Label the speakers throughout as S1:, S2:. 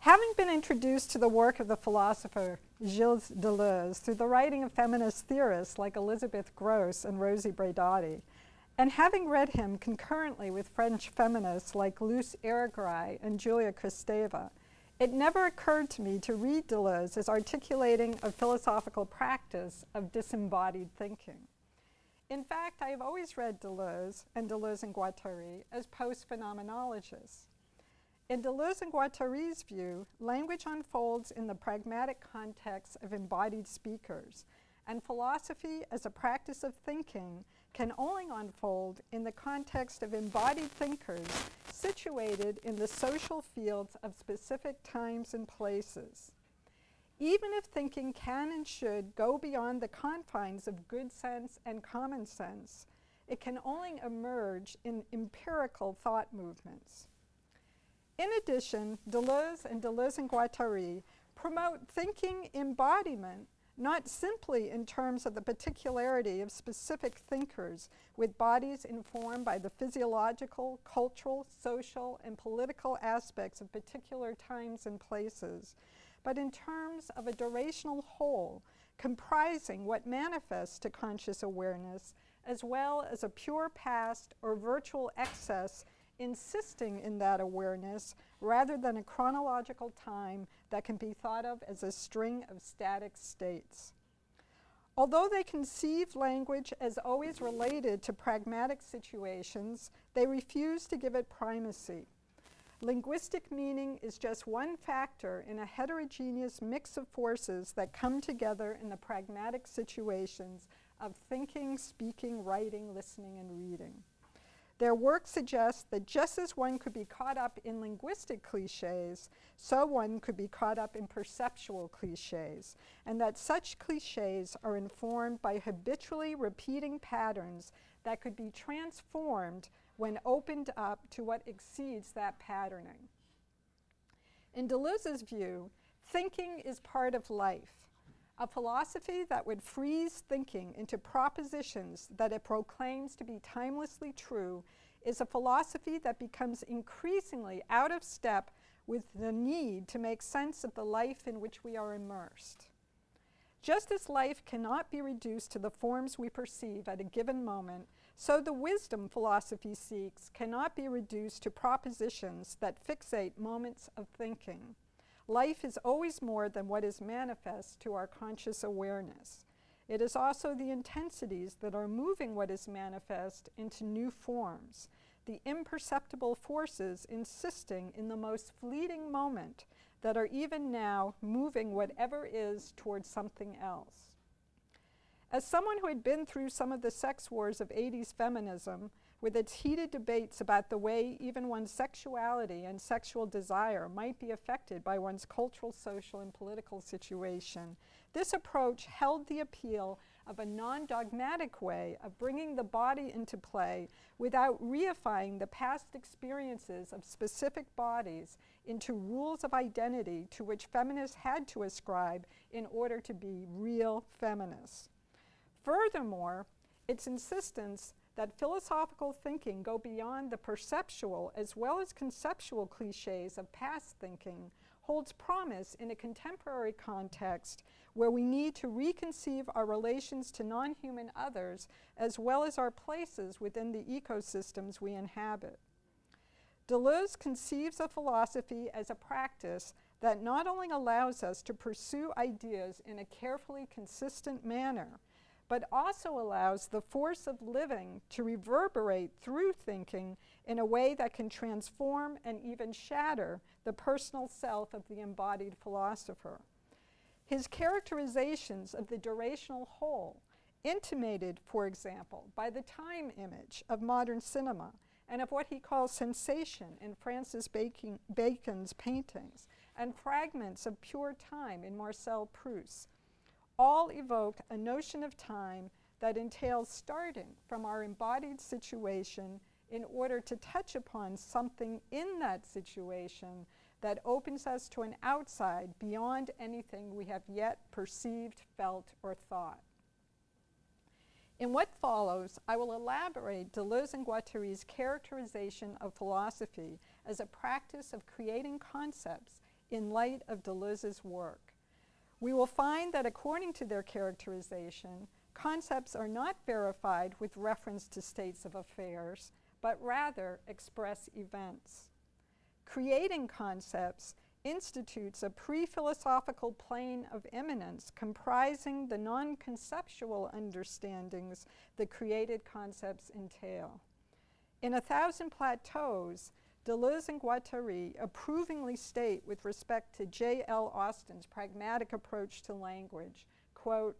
S1: Having been introduced to the work of the philosopher Gilles Deleuze through the writing of feminist theorists like Elizabeth Grosz and Rosie Braidotti, and having read him concurrently with French feminists like Luce Irigaray and Julia Kristeva, it never occurred to me to read Deleuze as articulating a philosophical practice of disembodied thinking. In fact, I have always read Deleuze and Deleuze and Guattari as post-phenomenologists. In Deleuze and Guattari's view, language unfolds in the pragmatic context of embodied speakers, and philosophy as a practice of thinking can only unfold in the context of embodied thinkers situated in the social fields of specific times and places. Even if thinking can and should go beyond the confines of good sense and common sense, it can only emerge in empirical thought movements. In addition, Deleuze and Deleuze and Guattari promote thinking embodiment not simply in terms of the particularity of specific thinkers with bodies informed by the physiological, cultural, social, and political aspects of particular times and places, but in terms of a durational whole comprising what manifests to conscious awareness as well as a pure past or virtual excess insisting in that awareness rather than a chronological time that can be thought of as a string of static states. Although they conceive language as always related to pragmatic situations, they refuse to give it primacy. Linguistic meaning is just one factor in a heterogeneous mix of forces that come together in the pragmatic situations of thinking, speaking, writing, listening, and reading. Their work suggests that just as one could be caught up in linguistic cliches, so one could be caught up in perceptual cliches, and that such cliches are informed by habitually repeating patterns that could be transformed when opened up to what exceeds that patterning. In Deleuze's view, thinking is part of life. A philosophy that would freeze thinking into propositions that it proclaims to be timelessly true is a philosophy that becomes increasingly out of step with the need to make sense of the life in which we are immersed. Just as life cannot be reduced to the forms we perceive at a given moment, so the wisdom philosophy seeks cannot be reduced to propositions that fixate moments of thinking. Life is always more than what is manifest to our conscious awareness. It is also the intensities that are moving what is manifest into new forms, the imperceptible forces insisting in the most fleeting moment that are even now moving whatever is towards something else. As someone who had been through some of the sex wars of 80s feminism, with its heated debates about the way even one's sexuality and sexual desire might be affected by one's cultural, social, and political situation, this approach held the appeal of a non-dogmatic way of bringing the body into play without reifying the past experiences of specific bodies into rules of identity to which feminists had to ascribe in order to be real feminists. Furthermore, its insistence that philosophical thinking go beyond the perceptual as well as conceptual cliches of past thinking holds promise in a contemporary context where we need to reconceive our relations to non-human others as well as our places within the ecosystems we inhabit. Deleuze conceives of philosophy as a practice that not only allows us to pursue ideas in a carefully consistent manner, but also allows the force of living to reverberate through thinking in a way that can transform and even shatter the personal self of the embodied philosopher. His characterizations of the durational whole, intimated, for example, by the time image of modern cinema and of what he calls sensation in Francis Bacon's paintings, and fragments of pure time in Marcel Proust's, all evoke a notion of time that entails starting from our embodied situation in order to touch upon something in that situation that opens us to an outside beyond anything we have yet perceived, felt, or thought. In what follows, I will elaborate Deleuze and Guattari's characterization of philosophy as a practice of creating concepts in light of Deleuze's work. We will find that according to their characterization, concepts are not verified with reference to states of affairs, but rather express events. Creating concepts institutes a pre-philosophical plane of immanence comprising the non-conceptual understandings the created concepts entail. In A Thousand Plateaus, Deleuze and Guattari approvingly state with respect to J.L. Austin's pragmatic approach to language, quote,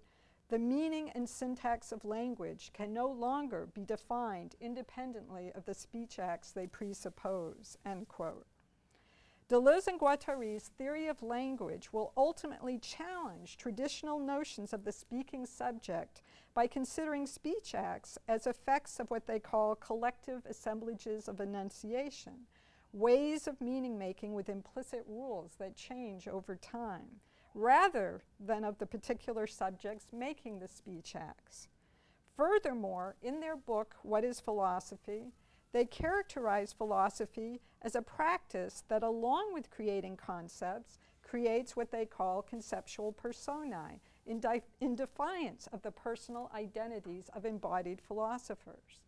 S1: "The meaning and syntax of language can no longer be defined independently of the speech acts they presuppose," end quote. Deleuze and Guattari's theory of language will ultimately challenge traditional notions of the speaking subject by considering speech acts as effects of what they call collective assemblages of enunciation, ways of meaning-making with implicit rules that change over time, rather than of the particular subjects making the speech acts. Furthermore, in their book, What is Philosophy?, they characterize philosophy as a practice that, along with creating concepts, creates what they call conceptual personae, in defiance of the personal identities of embodied philosophers.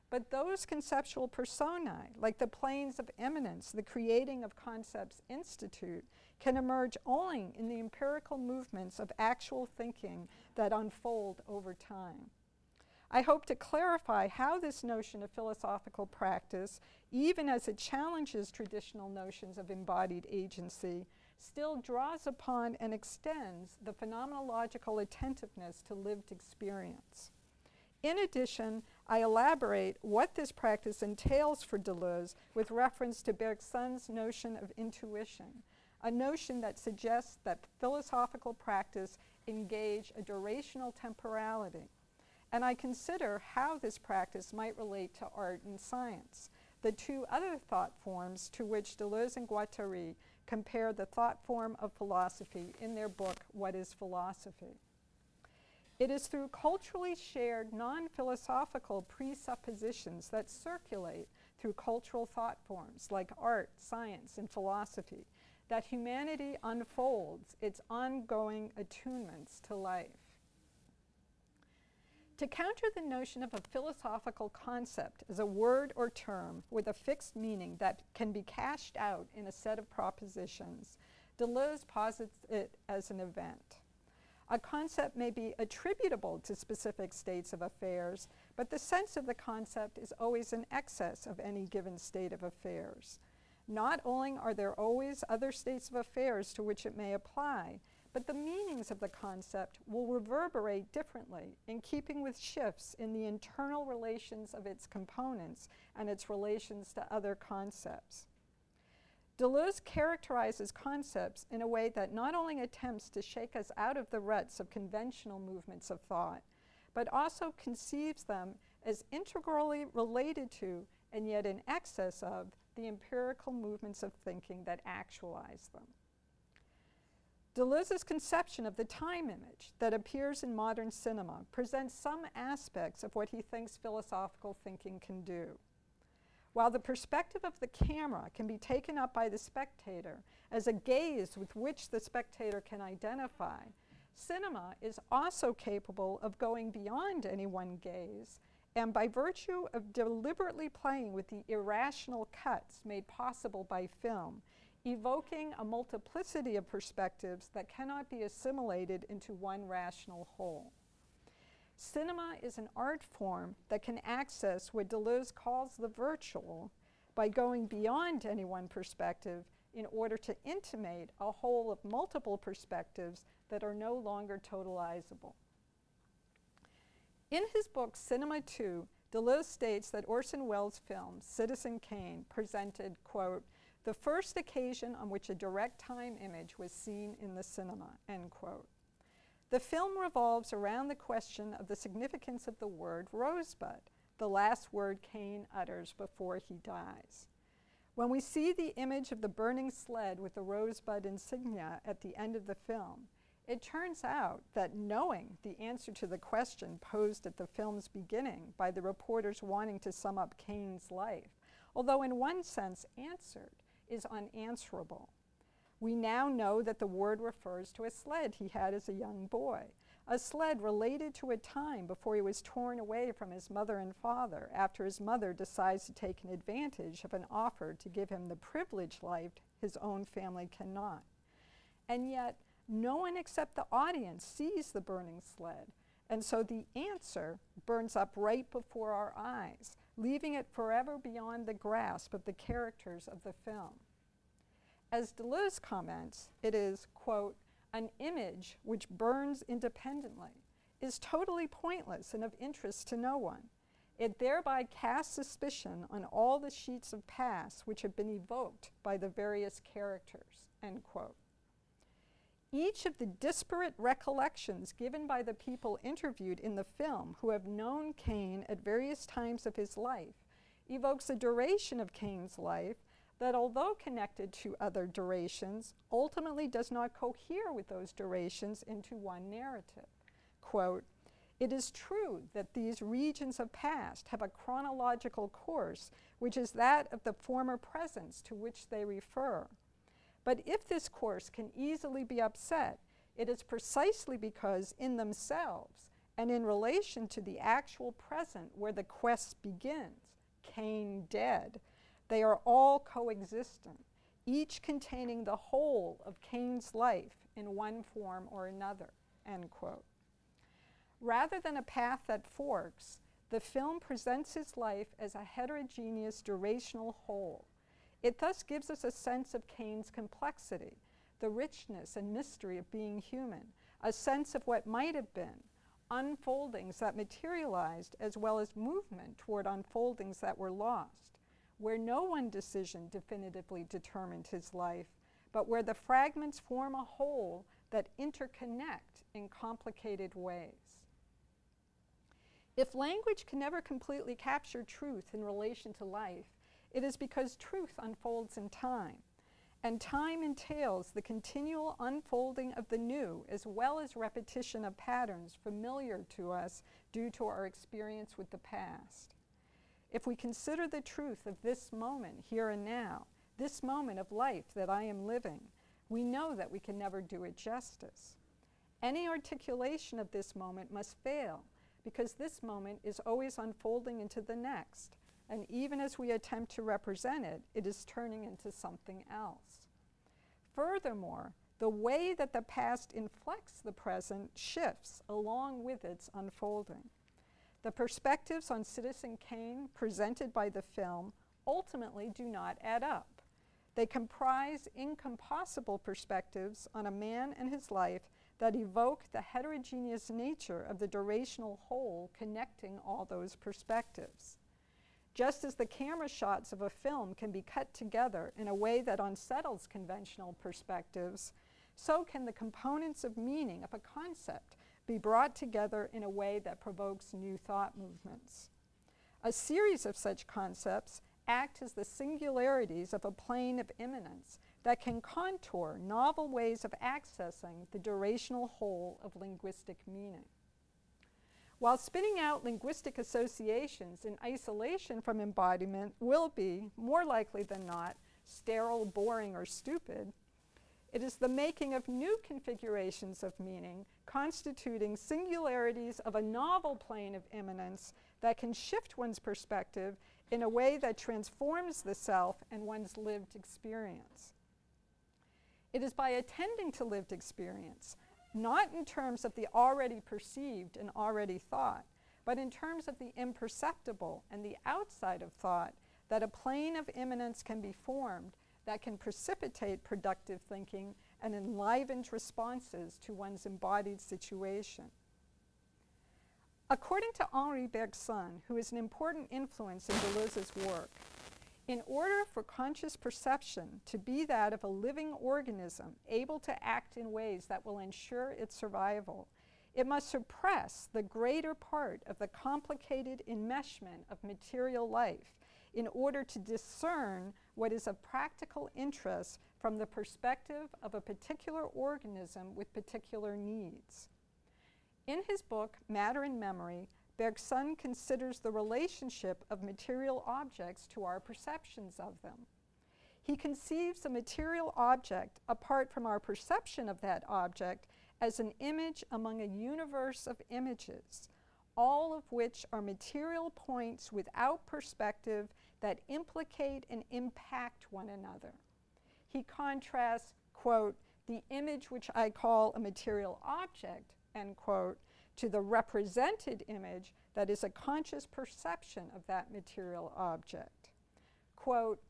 S1: But those conceptual personae, like the planes of immanence the creating of concepts institute, can emerge only in the empirical movements of actual thinking that unfold over time. I hope to clarify how this notion of philosophical practice, even as it challenges traditional notions of embodied agency, still draws upon and extends the phenomenological attentiveness to lived experience. In addition, I elaborate what this practice entails for Deleuze with reference to Bergson's notion of intuition, a notion that suggests that philosophical practice engage a durational temporality. And I consider how this practice might relate to art and science, the two other thought forms to which Deleuze and Guattari compare the thought form of philosophy in their book, What is Philosophy? It is through culturally shared non-philosophical presuppositions that circulate through cultural thought forms like art, science, and philosophy that humanity unfolds its ongoing attunements to life. To counter the notion of a philosophical concept as a word or term with a fixed meaning that can be cashed out in a set of propositions, Deleuze posits it as an event. A concept may be attributable to specific states of affairs, but the sense of the concept is always in excess of any given state of affairs. Not only are there always other states of affairs to which it may apply, but the meanings of the concept will reverberate differently in keeping with shifts in the internal relations of its components and its relations to other concepts. Deleuze characterizes concepts in a way that not only attempts to shake us out of the ruts of conventional movements of thought, but also conceives them as integrally related to and yet in excess of the empirical movements of thinking that actualize them. Deleuze's conception of the time image that appears in modern cinema presents some aspects of what he thinks philosophical thinking can do. While the perspective of the camera can be taken up by the spectator as a gaze with which the spectator can identify, cinema is also capable of going beyond any one gaze, and by virtue of deliberately playing with the irrational cuts made possible by film, evoking a multiplicity of perspectives that cannot be assimilated into one rational whole. Cinema is an art form that can access what Deleuze calls the virtual by going beyond any one perspective in order to intimate a whole of multiple perspectives that are no longer totalizable. In his book, Cinema 2, Deleuze states that Orson Welles' film, Citizen Kane, presented, quote, the first occasion on which a direct time image was seen in the cinema, end quote. The film revolves around the question of the significance of the word rosebud, the last word Kane utters before he dies. When we see the image of the burning sled with the rosebud insignia at the end of the film, it turns out that knowing the answer to the question posed at the film's beginning by the reporters wanting to sum up Kane's life, although in one sense answered, is unanswerable. We now know that the word refers to a sled he had as a young boy, a sled related to a time before he was torn away from his mother and father after his mother decides to take an advantage of an offer to give him the privileged life his own family cannot. And yet, no one except the audience sees the burning sled, and so the answer burns up right before our eyes, leaving it forever beyond the grasp of the characters of the film. As Deleuze comments, it is, quote, an image which burns independently, is totally pointless and of interest to no one. It thereby casts suspicion on all the sheets of past which have been evoked by the various characters, end quote. Each of the disparate recollections given by the people interviewed in the film who have known Cain at various times of his life evokes a duration of Cain's life that, although connected to other durations, ultimately does not cohere with those durations into one narrative. Quote, it is true that these regions of past have a chronological course, which is that of the former presence to which they refer. But if this course can easily be upset, it is precisely because in themselves and in relation to the actual present where the quest begins, Cain dead, they are all coexistent, each containing the whole of Cain's life in one form or another, end quote. Rather than a path that forks, the film presents his life as a heterogeneous durational whole. It thus gives us a sense of Cain's complexity, the richness and mystery of being human, a sense of what might have been, unfoldings that materialized as well as movement toward unfoldings that were lost, where no one decision definitively determined his life, but where the fragments form a whole that interconnect in complicated ways. If language can never completely capture truth in relation to life, it is because truth unfolds in time, and time entails the continual unfolding of the new as well as repetition of patterns familiar to us due to our experience with the past. If we consider the truth of this moment here and now, this moment of life that I am living, we know that we can never do it justice. Any articulation of this moment must fail because this moment is always unfolding into the next, and even as we attempt to represent it, it is turning into something else. Furthermore, the way that the past inflects the present shifts along with its unfolding. The perspectives on Citizen Cain presented by the film ultimately do not add up. They comprise incompossible perspectives on a man and his life that evoke the heterogeneous nature of the durational whole connecting all those perspectives. Just as the camera shots of a film can be cut together in a way that unsettles conventional perspectives, so can the components of meaning of a concept be brought together in a way that provokes new thought movements. A series of such concepts act as the singularities of a plane of immanence that can contour novel ways of accessing the durational whole of linguistic meaning. While spinning out linguistic associations in isolation from embodiment will be, more likely than not, sterile, boring, or stupid, it is the making of new configurations of meaning, constituting singularities of a novel plane of immanence that can shift one's perspective in a way that transforms the self and one's lived experience. It is by attending to lived experience, not in terms of the already perceived and already thought, but in terms of the imperceptible and the outside of thought, that a plane of immanence can be formed that can precipitate productive thinking and enlivened responses to one's embodied situation. According to Henri Bergson, who is an important influence in Deleuze's work, in order for conscious perception to be that of a living organism able to act in ways that will ensure its survival, it must suppress the greater part of the complicated enmeshment of material life in order to discern what is of practical interest from the perspective of a particular organism with particular needs. In his book, Matter and Memory, Bergson considers the relationship of material objects to our perceptions of them. He conceives a material object apart from our perception of that object as an image among a universe of images, all of which are material points without perspective that implicate and impact one another. He contrasts, quote, the image which I call a material object, end quote, to the represented image that is a conscious perception of that material object. Quote,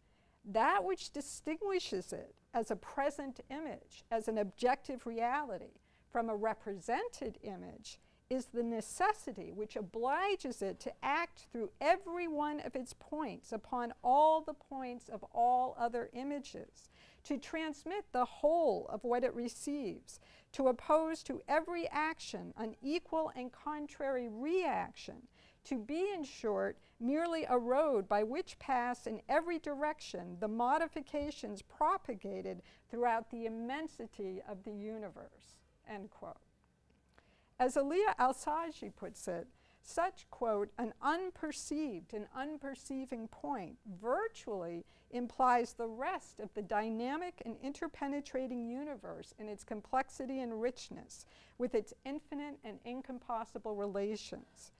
S1: that which distinguishes it as a present image, as an objective reality, from a represented image is the necessity which obliges it to act through every one of its points upon all the points of all other images, to transmit the whole of what it receives, to oppose to every action an equal and contrary reaction, to be, in short, merely a road by which pass in every direction the modifications propagated throughout the immensity of the universe, end quote. As Elia Alsagi puts it, such, quote, an unperceived and unperceiving point virtually implies the rest of the dynamic and interpenetrating universe in its complexity and richness, with its infinite and incompossible relations.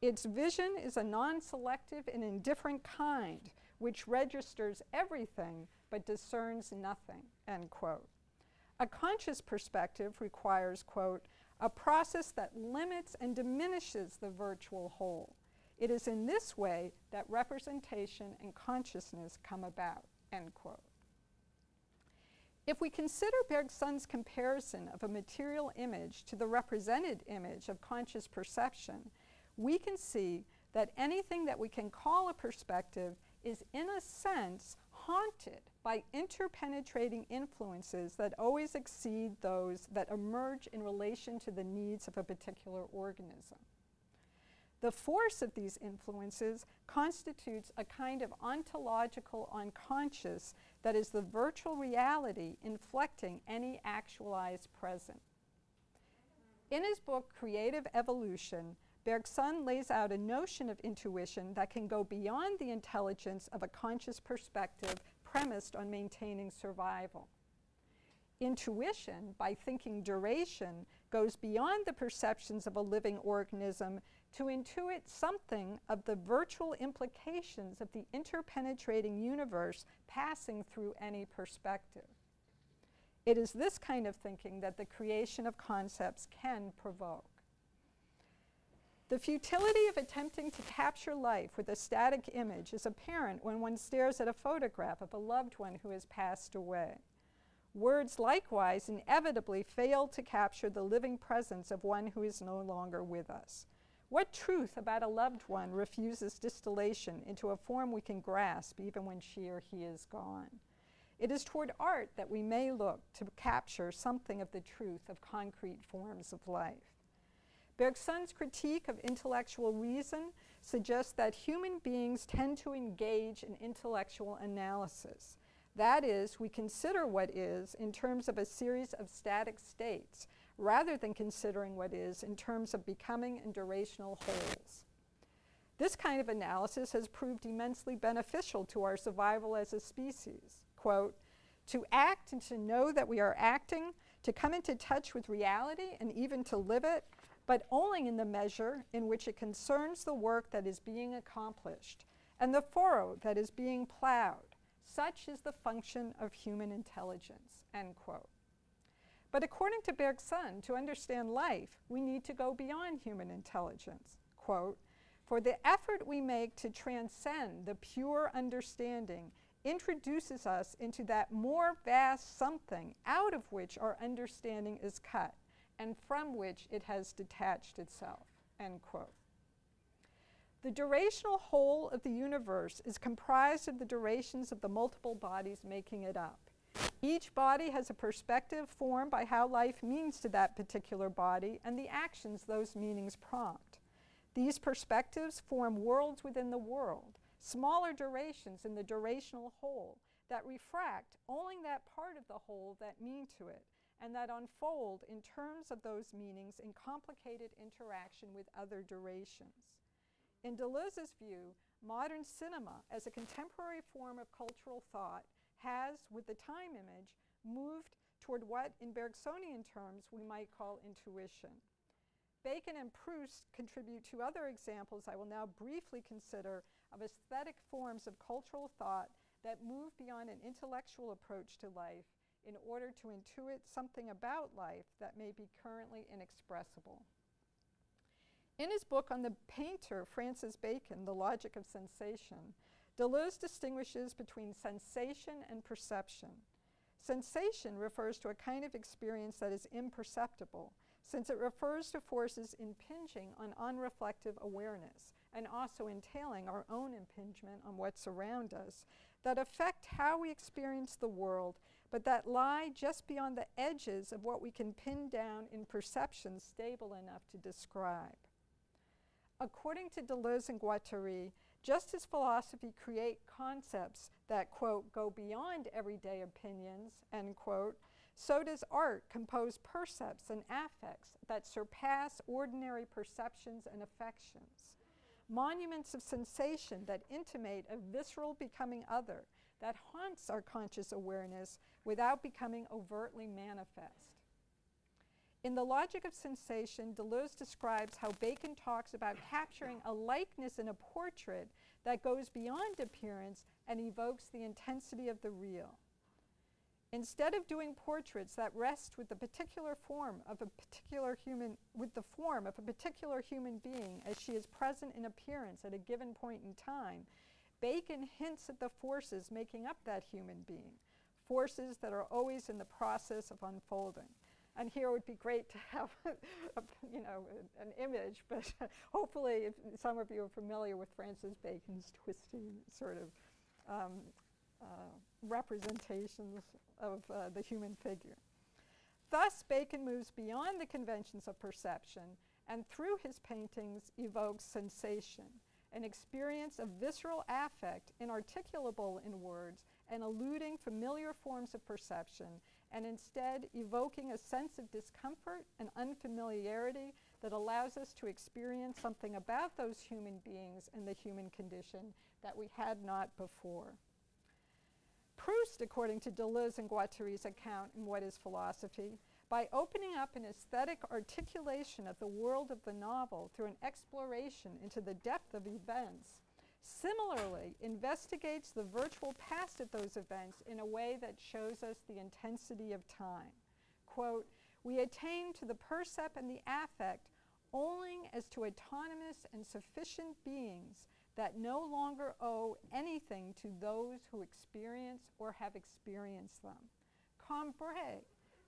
S1: Its vision is a non-selective and indifferent kind, which registers everything but discerns nothing, end quote. A conscious perspective requires, quote, a process that limits and diminishes the virtual whole. It is in this way that representation and consciousness come about, end quote. If we consider Bergson's comparison of a material image to the represented image of conscious perception, we can see that anything that we can call a perspective is, in a sense, haunted by interpenetrating influences that always exceed those that emerge in relation to the needs of a particular organism. The force of these influences constitutes a kind of ontological unconscious that is the virtual reality inflecting any actualized present. In his book, Creative Evolution, Bergson lays out a notion of intuition that can go beyond the intelligence of a conscious perspective premised on maintaining survival. Intuition, by thinking duration, goes beyond the perceptions of a living organism to intuit something of the virtual implications of the interpenetrating universe passing through any perspective. It is this kind of thinking that the creation of concepts can provoke. The futility of attempting to capture life with a static image is apparent when one stares at a photograph of a loved one who has passed away. Words likewise inevitably fail to capture the living presence of one who is no longer with us. What truth about a loved one refuses distillation into a form we can grasp even when she or he is gone? It is toward art that we may look to capture something of the truth of concrete forms of life. Bergson's critique of intellectual reason suggests that human beings tend to engage in intellectual analysis. That is, we consider what is in terms of a series of static states, rather than considering what is in terms of becoming and durational wholes. This kind of analysis has proved immensely beneficial to our survival as a species. Quote, to act and to know that we are acting, to come into touch with reality and even to live it, but only in the measure in which it concerns the work that is being accomplished and the furrow that is being plowed. Such is the function of human intelligence, end quote. But according to Bergson, to understand life, we need to go beyond human intelligence. Quote, for the effort we make to transcend the pure understanding introduces us into that more vast something out of which our understanding is cut, and from which it has detached itself, end quote. The durational whole of the universe is comprised of the durations of the multiple bodies making it up. Each body has a perspective formed by how life means to that particular body and the actions those meanings prompt. These perspectives form worlds within the world, smaller durations in the durational whole that refract only that part of the whole that mean to it, and that unfold in terms of those meanings in complicated interaction with other durations. In Deleuze's view, modern cinema, as a contemporary form of cultural thought, has, with the time image, moved toward what, in Bergsonian terms, we might call intuition. Bacon and Proust contribute two other examples I will now briefly consider of aesthetic forms of cultural thought that move beyond an intellectual approach to life in order to intuit something about life that may be currently inexpressible. In his book on the painter Francis Bacon, The Logic of Sensation, Deleuze distinguishes between sensation and perception. Sensation refers to a kind of experience that is imperceptible, since it refers to forces impinging on unreflective awareness and also entailing our own impingement on what's around us, that affect how we experience the world, but that lie just beyond the edges of what we can pin down in perception stable enough to describe. According to Deleuze and Guattari, just as philosophy creates concepts that, quote, go beyond everyday opinions, end quote, so does art compose percepts and affects that surpass ordinary perceptions and affections. Monuments of sensation that intimate a visceral becoming other that haunts our conscious awareness without becoming overtly manifest. In The Logic of Sensation, Deleuze describes how Bacon talks about capturing a likeness in a portrait that goes beyond appearance and evokes the intensity of the real. Instead of doing portraits that rest with the particular form of a particular human, with the form of a particular human being as she is present in appearance at a given point in time, Bacon hints at the forces making up that human being, forces that are always in the process of unfolding. And here it would be great to have an image, but hopefully if some of you are familiar with Francis Bacon's twisty sort of representations of the human figure. Thus, Bacon moves beyond the conventions of perception and through his paintings evokes sensation, an experience of visceral affect inarticulable in words and eluding familiar forms of perception, and instead evoking a sense of discomfort and unfamiliarity that allows us to experience something about those human beings and the human condition that we had not before. Proust, according to Deleuze and Guattari's account in What is Philosophy, by opening up an aesthetic articulation of the world of the novel through an exploration into the depth of events, similarly investigates the virtual past of those events in a way that shows us the intensity of time. Quote, we attain to the percept and the affect only as to autonomous and sufficient beings that no longer owe anything to those who experience or have experienced them. Cambrai,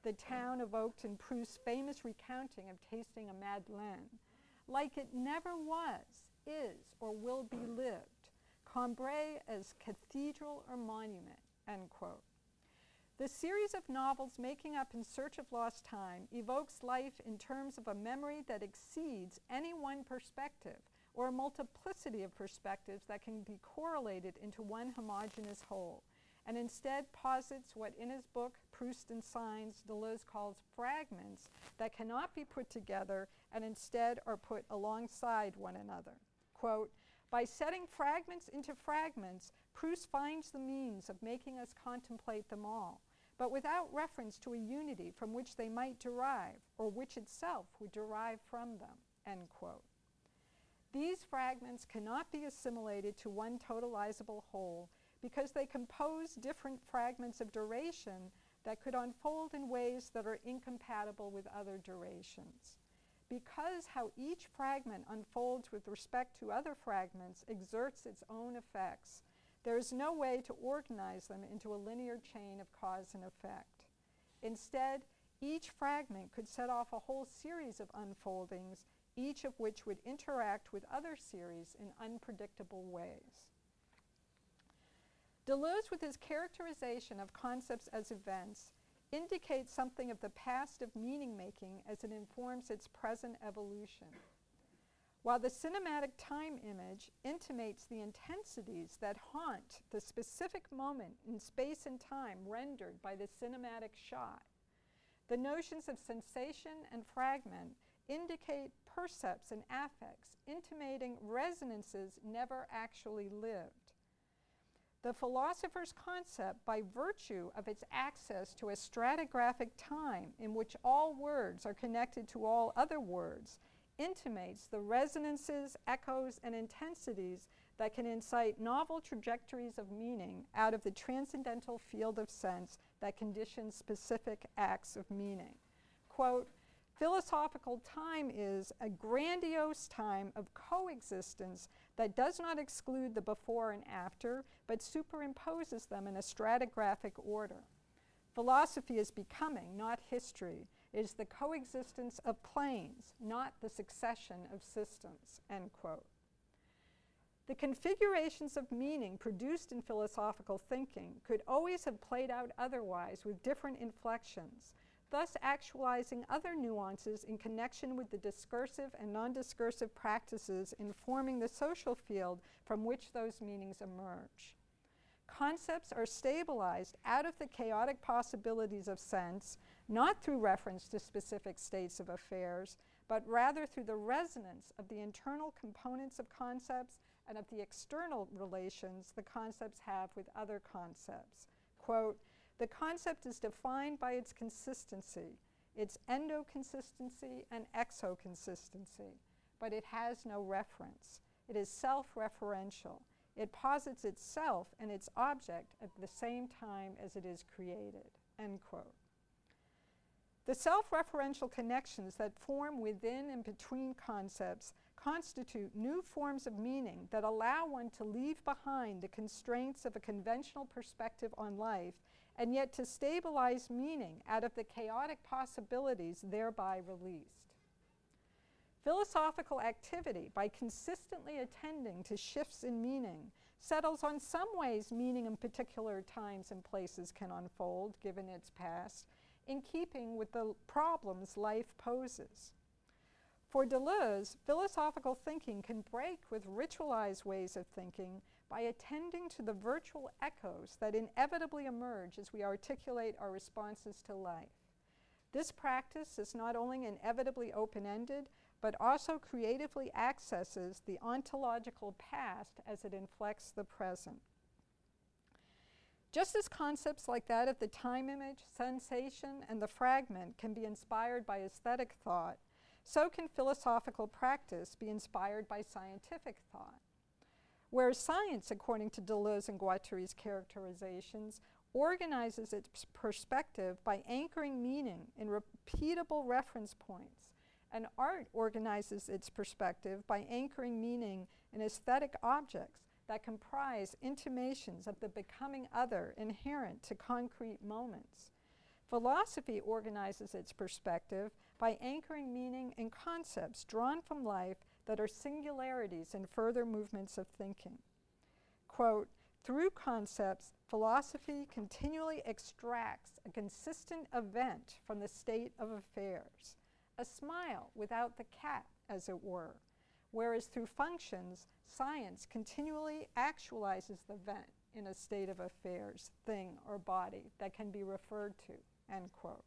S1: the town evoked in Proust's famous recounting of tasting a madeleine, like it never was, is, or will be lived. Cambrai as cathedral or monument, end quote. The series of novels making up In Search of Lost Time evokes life in terms of a memory that exceeds any one perspective or a multiplicity of perspectives that can be correlated into one homogeneous whole, and instead posits what in his book, Proust and Signs, Deleuze calls fragments that cannot be put together and instead are put alongside one another. Quote, by setting fragments into fragments, Proust finds the means of making us contemplate them all, but without reference to a unity from which they might derive, or which itself would derive from them, end quote. These fragments cannot be assimilated to one totalizable whole because they compose different fragments of duration that could unfold in ways that are incompatible with other durations. Because how each fragment unfolds with respect to other fragments exerts its own effects, there is no way to organize them into a linear chain of cause and effect. Instead, each fragment could set off a whole series of unfoldings, each of which would interact with other series in unpredictable ways. Deleuze, with his characterization of concepts as events, indicates something of the past of meaning-making as it informs its present evolution. While the cinematic time image intimates the intensities that haunt the specific moment in space and time rendered by the cinematic shot, the notions of sensation and fragment indicate percepts and affects, intimating resonances never actually lived. the philosopher's concept, by virtue of its access to a stratigraphic time in which all words are connected to all other words, intimates the resonances, echoes, and intensities that can incite novel trajectories of meaning out of the transcendental field of sense that conditions specific acts of meaning. Quote, philosophical time is a grandiose time of coexistence that does not exclude the before and after, but superimposes them in a stratigraphic order. Philosophy is becoming, not history. It is the coexistence of planes, not the succession of systems, end quote. The configurations of meaning produced in philosophical thinking could always have played out otherwise with different inflections, thus actualizing other nuances in connection with the discursive and non-discursive practices informing the social field from which those meanings emerge. Concepts are stabilized out of the chaotic possibilities of sense, not through reference to specific states of affairs, but rather through the resonance of the internal components of concepts and of the external relations the concepts have with other concepts. Quote, the concept is defined by its consistency, its endo-consistency and exo-consistency, but it has no reference. It is self-referential. It posits itself and its object at the same time as it is created, end quote. The self-referential connections that form within and between concepts constitute new forms of meaning that allow one to leave behind the constraints of a conventional perspective on life and yet to stabilize meaning out of the chaotic possibilities thereby released. Philosophical activity, by consistently attending to shifts in meaning, settles on some ways meaning in particular times and places can unfold, given its past, in keeping with the problems life poses. For Deleuze, philosophical thinking can break with ritualized ways of thinking by attending to the virtual echoes that inevitably emerge as we articulate our responses to life. This practice is not only inevitably open-ended, but also creatively accesses the ontological past as it inflects the present. Just as concepts like that of the time image, sensation, and the fragment can be inspired by aesthetic thought, so can philosophical practice be inspired by scientific thought. Whereas science, according to Deleuze and Guattari's characterizations, organizes its perspective by anchoring meaning in repeatable reference points, and art organizes its perspective by anchoring meaning in aesthetic objects that comprise intimations of the becoming other inherent to concrete moments. Philosophy organizes its perspective by anchoring meaning in concepts drawn from life that are singularities in further movements of thinking. Quote, through concepts, philosophy continually extracts a consistent event from the state of affairs, a smile without the cat, as it were, whereas through functions, science continually actualizes the event in a state of affairs, thing, or body that can be referred to, end quote.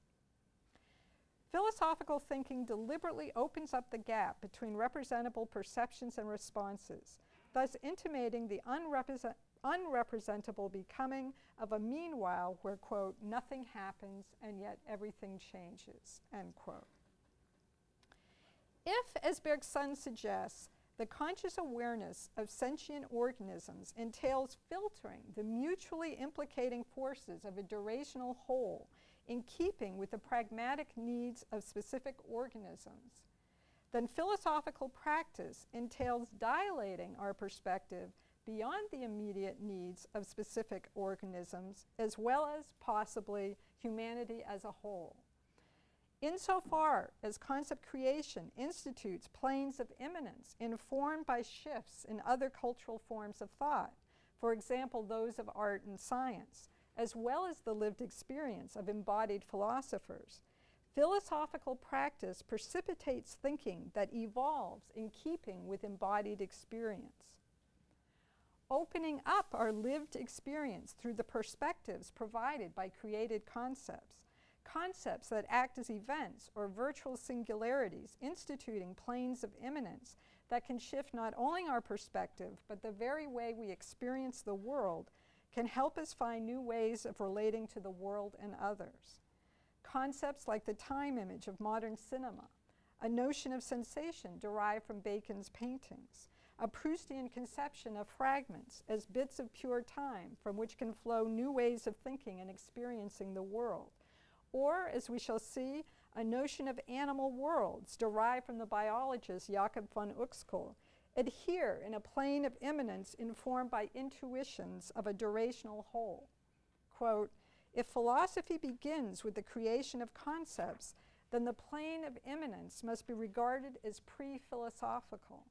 S1: Philosophical thinking deliberately opens up the gap between representable perceptions and responses, thus intimating the unrepresentable becoming of a meanwhile where, quote, nothing happens and yet everything changes, end quote. If, as Bergson suggests, the conscious awareness of sentient organisms entails filtering the mutually implicating forces of a durational whole in keeping with the pragmatic needs of specific organisms, then philosophical practice entails dilating our perspective beyond the immediate needs of specific organisms, as well as possibly humanity as a whole. Insofar as concept creation institutes planes of immanence informed by shifts in other cultural forms of thought, for example, those of art and science, as well as the lived experience of embodied philosophers, philosophical practice precipitates thinking that evolves in keeping with embodied experience. Opening up our lived experience through the perspectives provided by created concepts, concepts that act as events or virtual singularities, instituting planes of immanence that can shift not only our perspective, but the very way we experience the world, can help us find new ways of relating to the world and others. Concepts like the time image of modern cinema, a notion of sensation derived from Bacon's paintings, a Proustian conception of fragments as bits of pure time from which can flow new ways of thinking and experiencing the world, or, as we shall see, a notion of animal worlds derived from the biologist Jakob von Uexküll, adhere in a plane of immanence informed by intuitions of a durational whole. Quote, "If philosophy begins with the creation of concepts, then the plane of immanence must be regarded as pre-philosophical.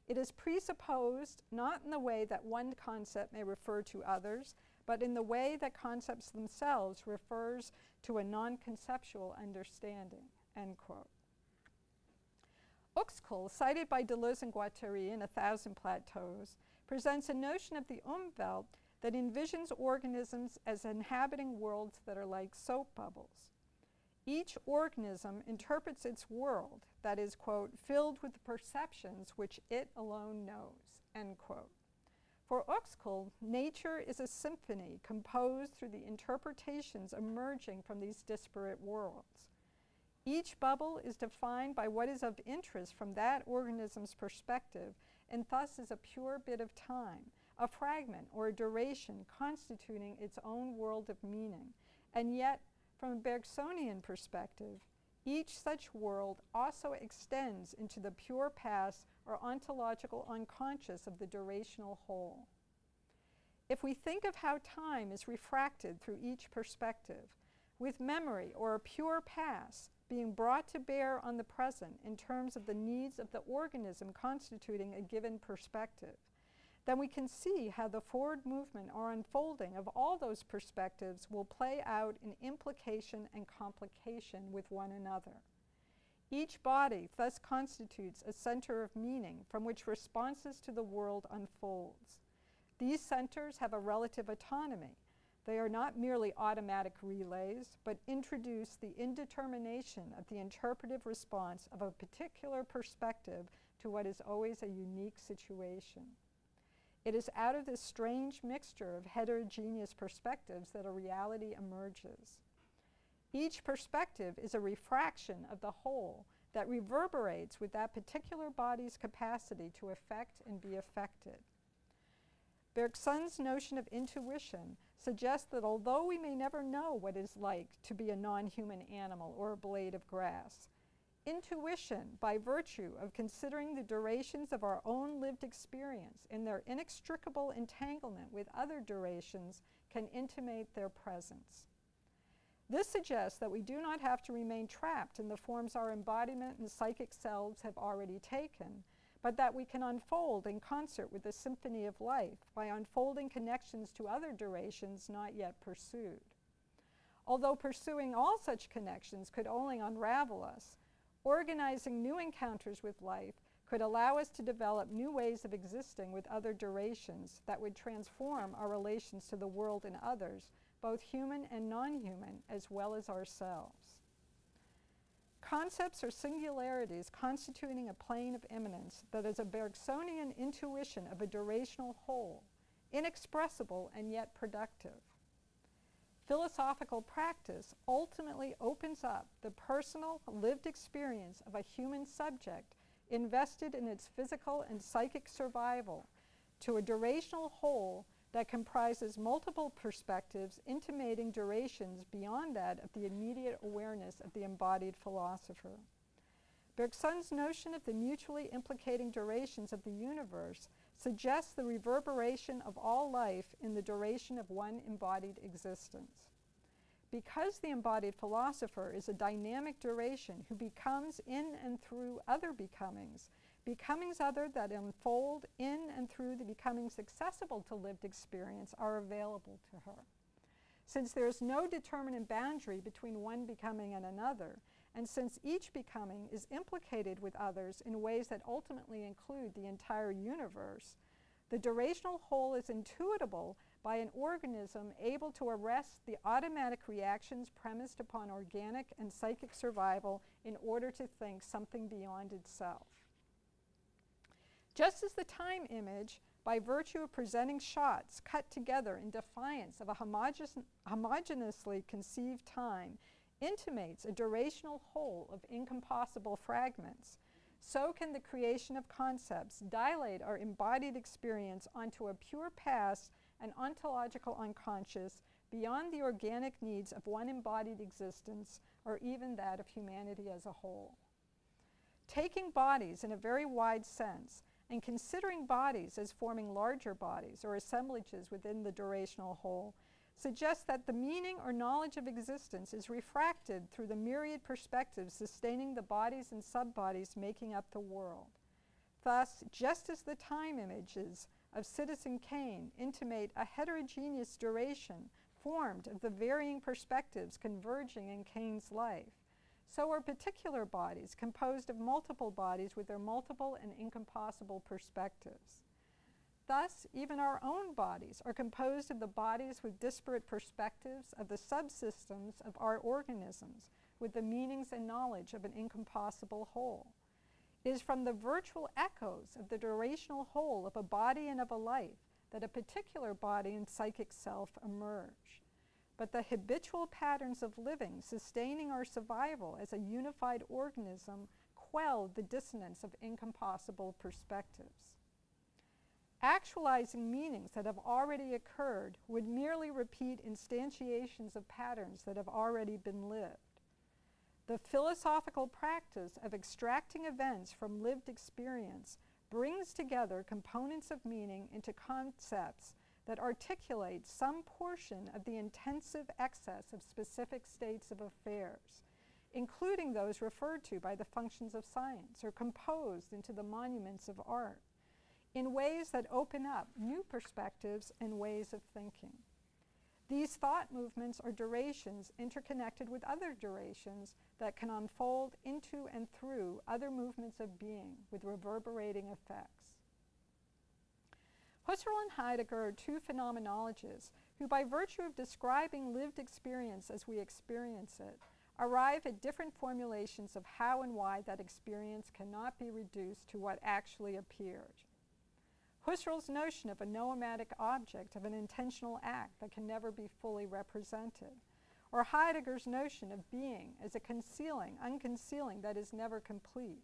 S1: It is presupposed not in the way that one concept may refer to others, but in the way that concepts themselves refers to a non-conceptual understanding," end quote. Uexküll, cited by Deleuze and Guattari in A Thousand Plateaus, presents a notion of the Umwelt that envisions organisms as inhabiting worlds that are like soap bubbles. Each organism interprets its world, that is, quote, "filled with the perceptions which it alone knows," end quote. For Uexküll, nature is a symphony composed through the interpretations emerging from these disparate worlds. Each bubble is defined by what is of interest from that organism's perspective, and thus is a pure bit of time, a fragment or a duration constituting its own world of meaning. And yet, from a Bergsonian perspective, each such world also extends into the pure past or ontological unconscious of the durational whole. If we think of how time is refracted through each perspective, with memory or a pure past being brought to bear on the present in terms of the needs of the organism constituting a given perspective, then we can see how the forward movement or unfolding of all those perspectives will play out in implication and complication with one another. Each body thus constitutes a center of meaning from which responses to the world unfolds. These centers have a relative autonomy. They are not merely automatic relays, but introduce the indetermination of the interpretive response of a particular perspective to what is always a unique situation. It is out of this strange mixture of heterogeneous perspectives that a reality emerges. Each perspective is a refraction of the whole that reverberates with that particular body's capacity to affect and be affected. Bergson's notion of intuition suggests that although we may never know what it is like to be a non-human animal or a blade of grass, intuition, by virtue of considering the durations of our own lived experience and their inextricable entanglement with other durations, can intimate their presence. This suggests that we do not have to remain trapped in the forms our embodiment and psychic selves have already taken, but that we can unfold in concert with the symphony of life by unfolding connections to other durations not yet pursued. Although pursuing all such connections could only unravel us, organizing new encounters with life could allow us to develop new ways of existing with other durations that would transform our relations to the world and others, both human and non-human, as well as ourselves. Concepts are singularities constituting a plane of immanence that is a Bergsonian intuition of a durational whole, inexpressible and yet productive. Philosophical practice ultimately opens up the personal, lived experience of a human subject invested in its physical and psychic survival to a durational whole that comprises multiple perspectives intimating durations beyond that of the immediate awareness of the embodied philosopher. Bergson's notion of the mutually implicating durations of the universe suggests the reverberation of all life in the duration of one embodied existence. Because the embodied philosopher is a dynamic duration who becomes in and through other becomings, becomings other that unfold in and through the becomings accessible to lived experience are available to her. Since there is no determinate boundary between one becoming and another, and since each becoming is implicated with others in ways that ultimately include the entire universe, the durational whole is intuitable by an organism able to arrest the automatic reactions premised upon organic and psychic survival in order to think something beyond itself. Just as the time image, by virtue of presenting shots cut together in defiance of a homogeneously conceived time, intimates a durational whole of incompossible fragments, so can the creation of concepts dilate our embodied experience onto a pure past and ontological unconscious beyond the organic needs of one embodied existence or even that of humanity as a whole. Taking bodies in a very wide sense and considering bodies as forming larger bodies or assemblages within the durational whole suggests that the meaning or knowledge of existence is refracted through the myriad perspectives sustaining the bodies and subbodies making up the world. Thus, just as the time images of Citizen Kane intimate a heterogeneous duration formed of the varying perspectives converging in Kane's life, so are particular bodies composed of multiple bodies with their multiple and incompossible perspectives. Thus, even our own bodies are composed of the bodies with disparate perspectives of the subsystems of our organisms with the meanings and knowledge of an incompossible whole. It is from the virtual echoes of the durational whole of a body and of a life that a particular body and psychic self emerge. But the habitual patterns of living sustaining our survival as a unified organism quelled the dissonance of incompossible perspectives. Actualizing meanings that have already occurred would merely repeat instantiations of patterns that have already been lived. The philosophical practice of extracting events from lived experience brings together components of meaning into concepts that articulate some portion of the intensive excess of specific states of affairs, including those referred to by the functions of science or composed into the monuments of art, in ways that open up new perspectives and ways of thinking. These thought movements are durations interconnected with other durations that can unfold into and through other movements of being with reverberating effects. Husserl and Heidegger are two phenomenologists who, by virtue of describing lived experience as we experience it, arrive at different formulations of how and why that experience cannot be reduced to what actually appeared. Husserl's notion of a noematic object, of an intentional act that can never be fully represented, or Heidegger's notion of being as a concealing, unconcealing that is never complete,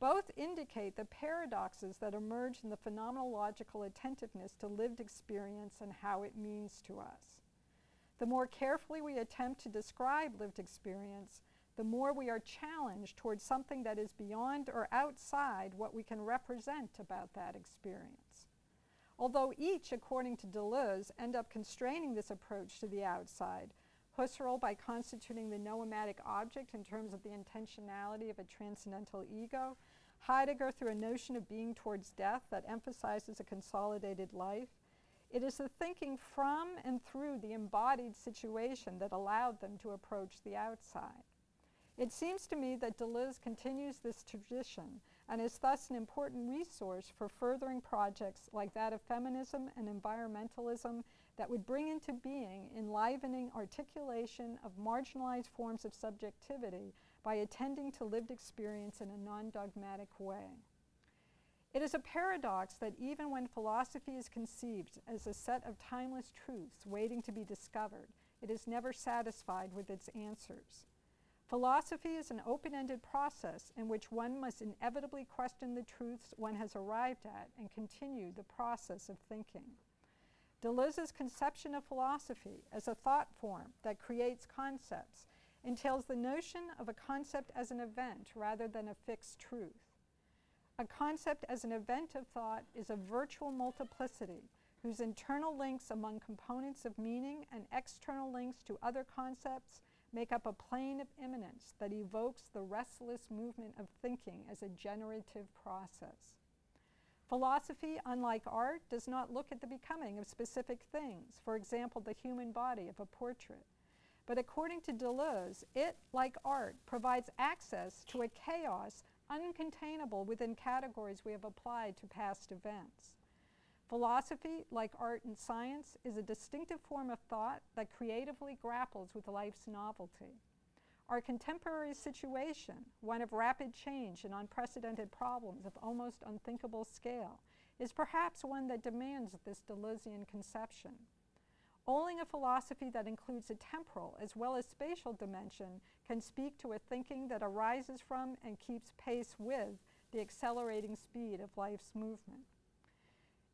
S1: both indicate the paradoxes that emerge in the phenomenological attentiveness to lived experience and how it means to us. The more carefully we attempt to describe lived experience, the more we are challenged towards something that is beyond or outside what we can represent about that experience. Although each, according to Deleuze, end up constraining this approach to the outside, Husserl by constituting the noematic object in terms of the intentionality of a transcendental ego, Heidegger through a notion of being towards death that emphasizes a consolidated life. It is the thinking from and through the embodied situation that allowed them to approach the outside. It seems to me that Deleuze continues this tradition and is thus an important resource for furthering projects like that of feminism and environmentalism that would bring into being enlivening articulation of marginalized forms of subjectivity by attending to lived experience in a non-dogmatic way. It is a paradox that even when philosophy is conceived as a set of timeless truths waiting to be discovered, it is never satisfied with its answers. Philosophy is an open-ended process in which one must inevitably question the truths one has arrived at and continue the process of thinking. Deleuze's conception of philosophy as a thought form that creates concepts entails the notion of a concept as an event rather than a fixed truth. A concept as an event of thought is a virtual multiplicity whose internal links among components of meaning and external links to other concepts make up a plane of immanence that evokes the restless movement of thinking as a generative process. Philosophy, unlike art, does not look at the becoming of specific things, for example, the human body of a portrait. But according to Deleuze, it, like art, provides access to a chaos uncontainable within categories we have applied to past events. Philosophy, like art and science, is a distinctive form of thought that creatively grapples with life's novelty. Our contemporary situation, one of rapid change and unprecedented problems of almost unthinkable scale, is perhaps one that demands this Deleuzian conception. Only a philosophy that includes a temporal as well as spatial dimension can speak to a thinking that arises from and keeps pace with the accelerating speed of life's movement.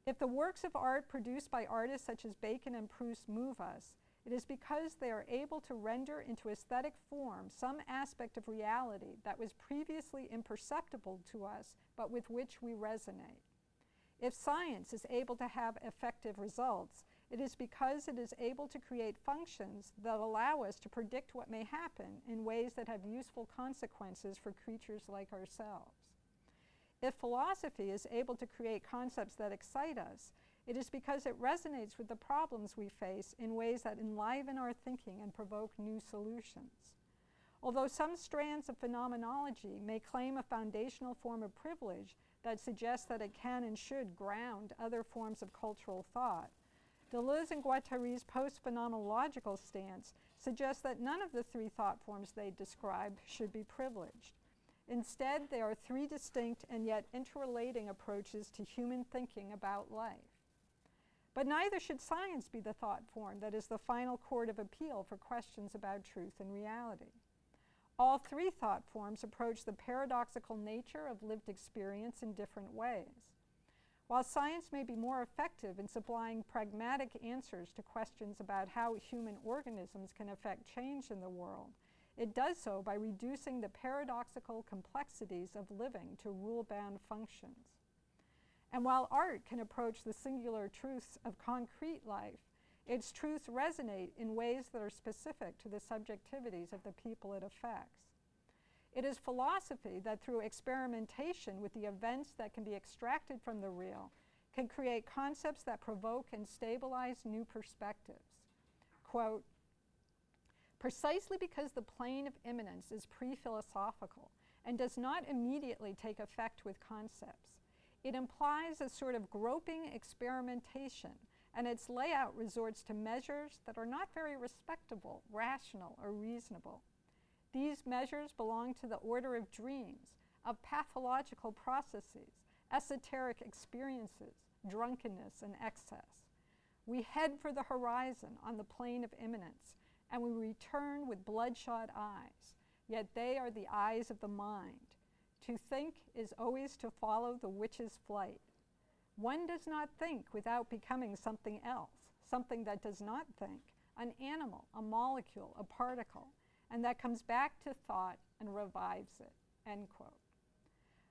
S1: If the works of art produced by artists such as Bacon and Proust move us, it is because they are able to render into aesthetic form some aspect of reality that was previously imperceptible to us, but with which we resonate. If science is able to have effective results, it is because it is able to create functions that allow us to predict what may happen in ways that have useful consequences for creatures like ourselves. If philosophy is able to create concepts that excite us, it is because it resonates with the problems we face in ways that enliven our thinking and provoke new solutions. Although some strands of phenomenology may claim a foundational form of privilege that suggests that it can and should ground other forms of cultural thought, Deleuze and Guattari's post-phenomenological stance suggests that none of the three thought forms they describe should be privileged. Instead, they are three distinct and yet interrelating approaches to human thinking about life. But neither should science be the thought form that is the final court of appeal for questions about truth and reality. All three thought forms approach the paradoxical nature of lived experience in different ways. While science may be more effective in supplying pragmatic answers to questions about how human organisms can affect change in the world, it does so by reducing the paradoxical complexities of living to rule-bound functions. And while art can approach the singular truths of concrete life, its truths resonate in ways that are specific to the subjectivities of the people it affects. It is philosophy that, through experimentation with the events that can be extracted from the real, can create concepts that provoke and stabilize new perspectives. Quote, "Precisely because the plane of immanence is pre-philosophical and does not immediately take effect with concepts, it implies a sort of groping experimentation, and its layout resorts to measures that are not very respectable, rational, or reasonable. These measures belong to the order of dreams, of pathological processes, esoteric experiences, drunkenness, and excess. We head for the horizon on the plane of immanence, and we return with bloodshot eyes, yet they are the eyes of the mind. To think is always to follow the witch's flight. One does not think without becoming something else, something that does not think, an animal, a molecule, a particle, and that comes back to thought and revives it," end quote.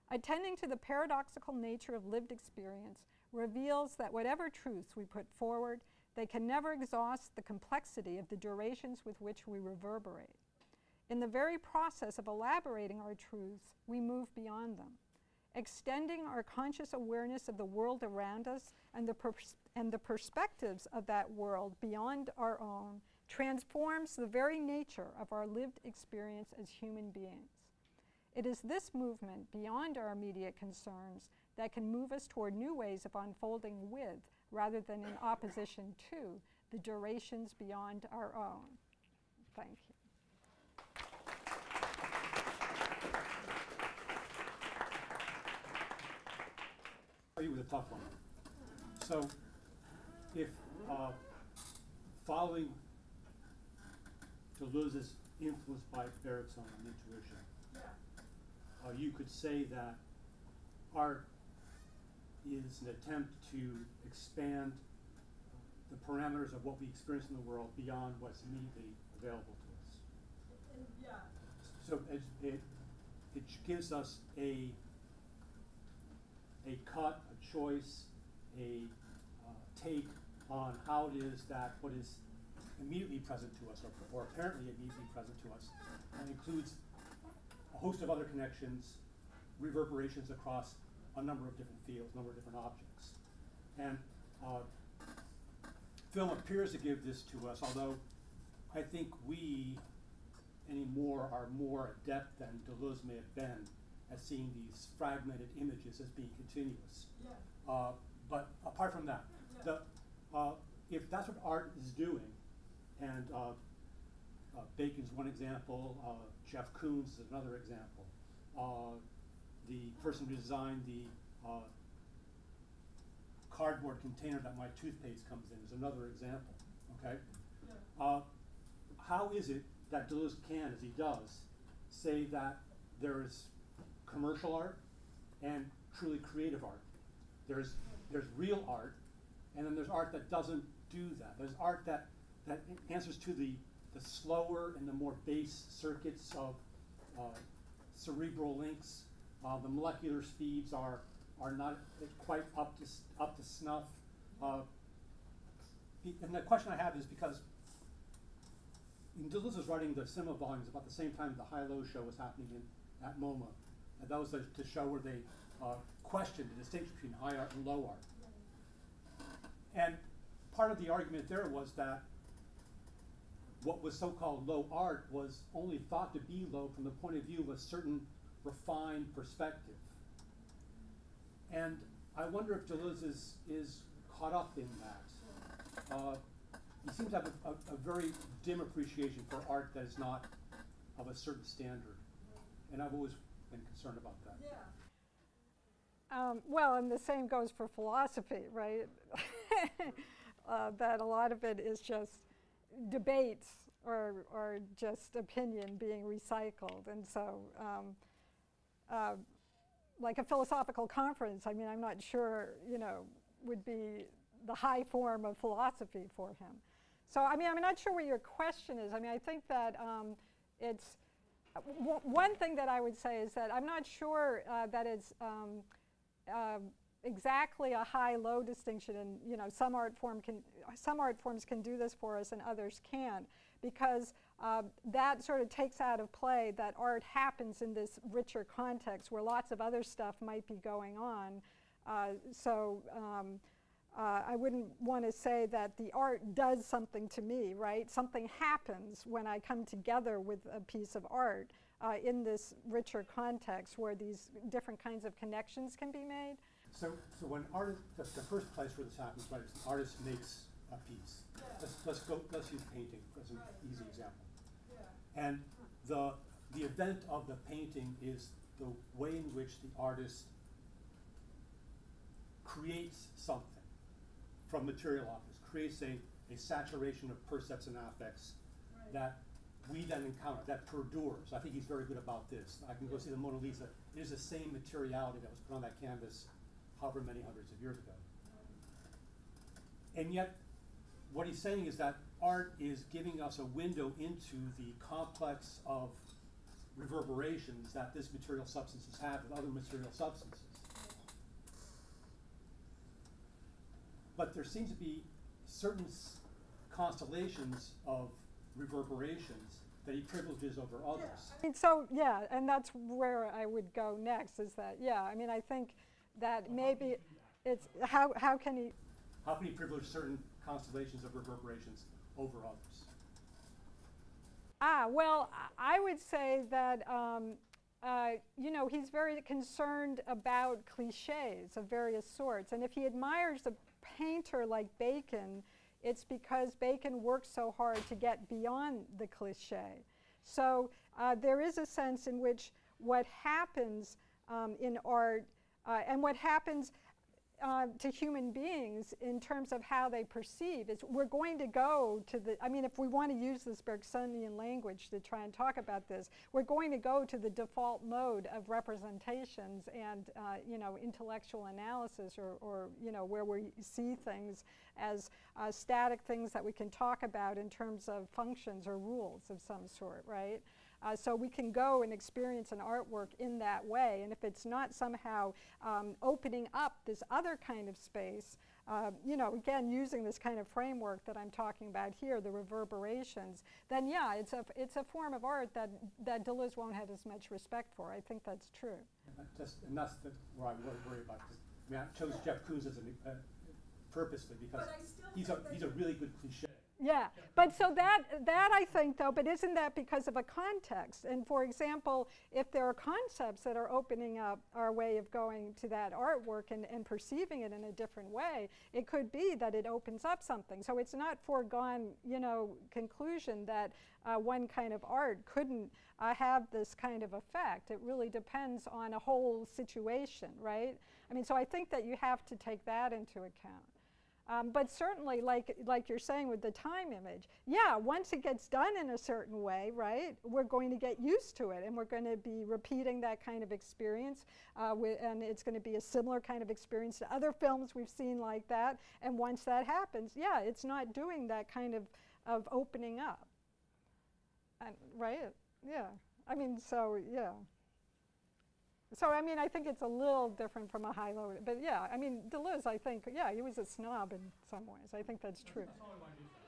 S1: Attending to the paradoxical nature of lived experience reveals that whatever truths we put forward, they can never exhaust the complexity of the durations with which we reverberate. In the very process of elaborating our truths, we move beyond them, extending our conscious awareness of the world around us and the perspectives of that world beyond our own transforms the very nature of our lived experience as human beings. It is this movement beyond our immediate concerns that can move us toward new ways of unfolding with, rather than in opposition to, the durations beyond our own. Thank you.
S2: You with a tough one. So, if following Deleuze is influenced by Bergson and intuition, you could say that art is an attempt to expand the parameters of what we experience in the world beyond what's immediately available to us.
S3: Yeah.
S2: So it gives us a cut, a choice, a take on how it is that what is immediately present to us, or apparently immediately present to us, and includes a host of other connections, reverberations across a number of different fields, a number of different objects. And film appears to give this to us, although I think we anymore are more adept than Deleuze may have been at seeing these fragmented images as being continuous.
S3: Yeah.
S2: But apart from that,
S3: Yeah.
S2: if that's what art is doing, and Bacon's one example, Jeff Koons is another example, the person who designed the cardboard container that my toothpaste comes in is another example, okay?
S3: Yeah.
S2: How is it that Deleuze can, as he does, say that there is commercial art and truly creative art? There's real art, and then there's art that doesn't do that. There's art that answers to the slower and the more base circuits of cerebral links. The molecular speeds are not quite up to snuff. And the question I have is because Deleuze was writing the cinema volumes about the same time the High-Low show was happening at MoMA. And that was the show where they questioned the distinction between high art and low art. And part of the argument there was that what was so-called low art was only thought to be low from the point of view of a certain refined perspective. And I wonder if Deleuze is caught up in that. He seems to have a very dim appreciation for art that is not of a certain standard. And I've always been concerned about that.
S3: Yeah.
S1: Well, and the same goes for philosophy, right? That a lot of it is just debates or just opinion being recycled. And so, like a philosophical conference, I mean, I'm not sure, would be the high form of philosophy for him. So, I mean, I'm not sure what your question is. I mean, I think that it's, one thing that I would say is that I'm not sure that it's exactly a high-low distinction, and some art forms can do this for us and others can't, because that sort of takes out of play that art happens in this richer context where lots of other stuff might be going on. I wouldn't want to say that the art does something to me, right? Something happens when I come together with a piece of art in this richer context where these different kinds of connections can be made.
S2: So when artist, the first place where this happens, right, is the artist makes a piece. Yeah. Let's use painting as an easy example. Yeah. And the event of the painting is the way in which the artist creates something from material objects, creates a saturation of percepts and affects that we then encounter, that perdures. I think he's very good about this. I can go see the Mona Lisa. It is the same materiality that was put on that canvas however many hundreds of years ago. And yet, what he's saying is that art is giving us a window into the complex of reverberations that this material substances have with other material substances. But there seems to be certain constellations of reverberations that he privileges over others.
S1: Yeah. So, yeah, and that's where I would go next, is that, yeah, I mean, I think that maybe it's, how can he
S2: privilege certain constellations of reverberations over others?
S1: Well, I would say that, he's very concerned about cliches of various sorts. And if he admires a painter like Bacon, it's because Bacon worked so hard to get beyond the cliche. So there is a sense in which what happens in art and what happens to human beings in terms of how they perceive is we're going to go to the, I mean, if we want to use this Bergsonian language to try and talk about this, we're going to go to the default mode of representations and, intellectual analysis or where we see things as static things that we can talk about in terms of functions or rules of some sort, right? So we can go and experience an artwork in that way, and if it's not somehow opening up this other kind of space, again, using this kind of framework that I'm talking about here, the reverberations, then yeah, it's a form of art that Deleuze won't have as much respect for. I think that's true.
S2: And that's where I worry about. I mean, I chose Jeff Koons as purposely because he's a really good cliche.
S1: Yeah, but so that I think, though, but isn't that because of a context? And for example, if there are concepts that are opening up our way of going to that artwork and perceiving it in a different way, it could be that it opens up something. So it's not foregone, conclusion that one kind of art couldn't have this kind of effect. It really depends on a whole situation, right? I mean, so I think that you have to take that into account. But certainly, like you're saying with the time image, yeah, once it gets done in a certain way, right, we're going to get used to it, and we're going to be repeating that kind of experience, and it's going to be a similar kind of experience to other films we've seen like that. And once that happens, yeah, it's not doing that kind of opening up, right? Yeah, I mean, so yeah. So, I mean, I think it's a little different from a high-low, but yeah, I mean, Deleuze, I think, yeah, he was a snob in some ways. I think that's true.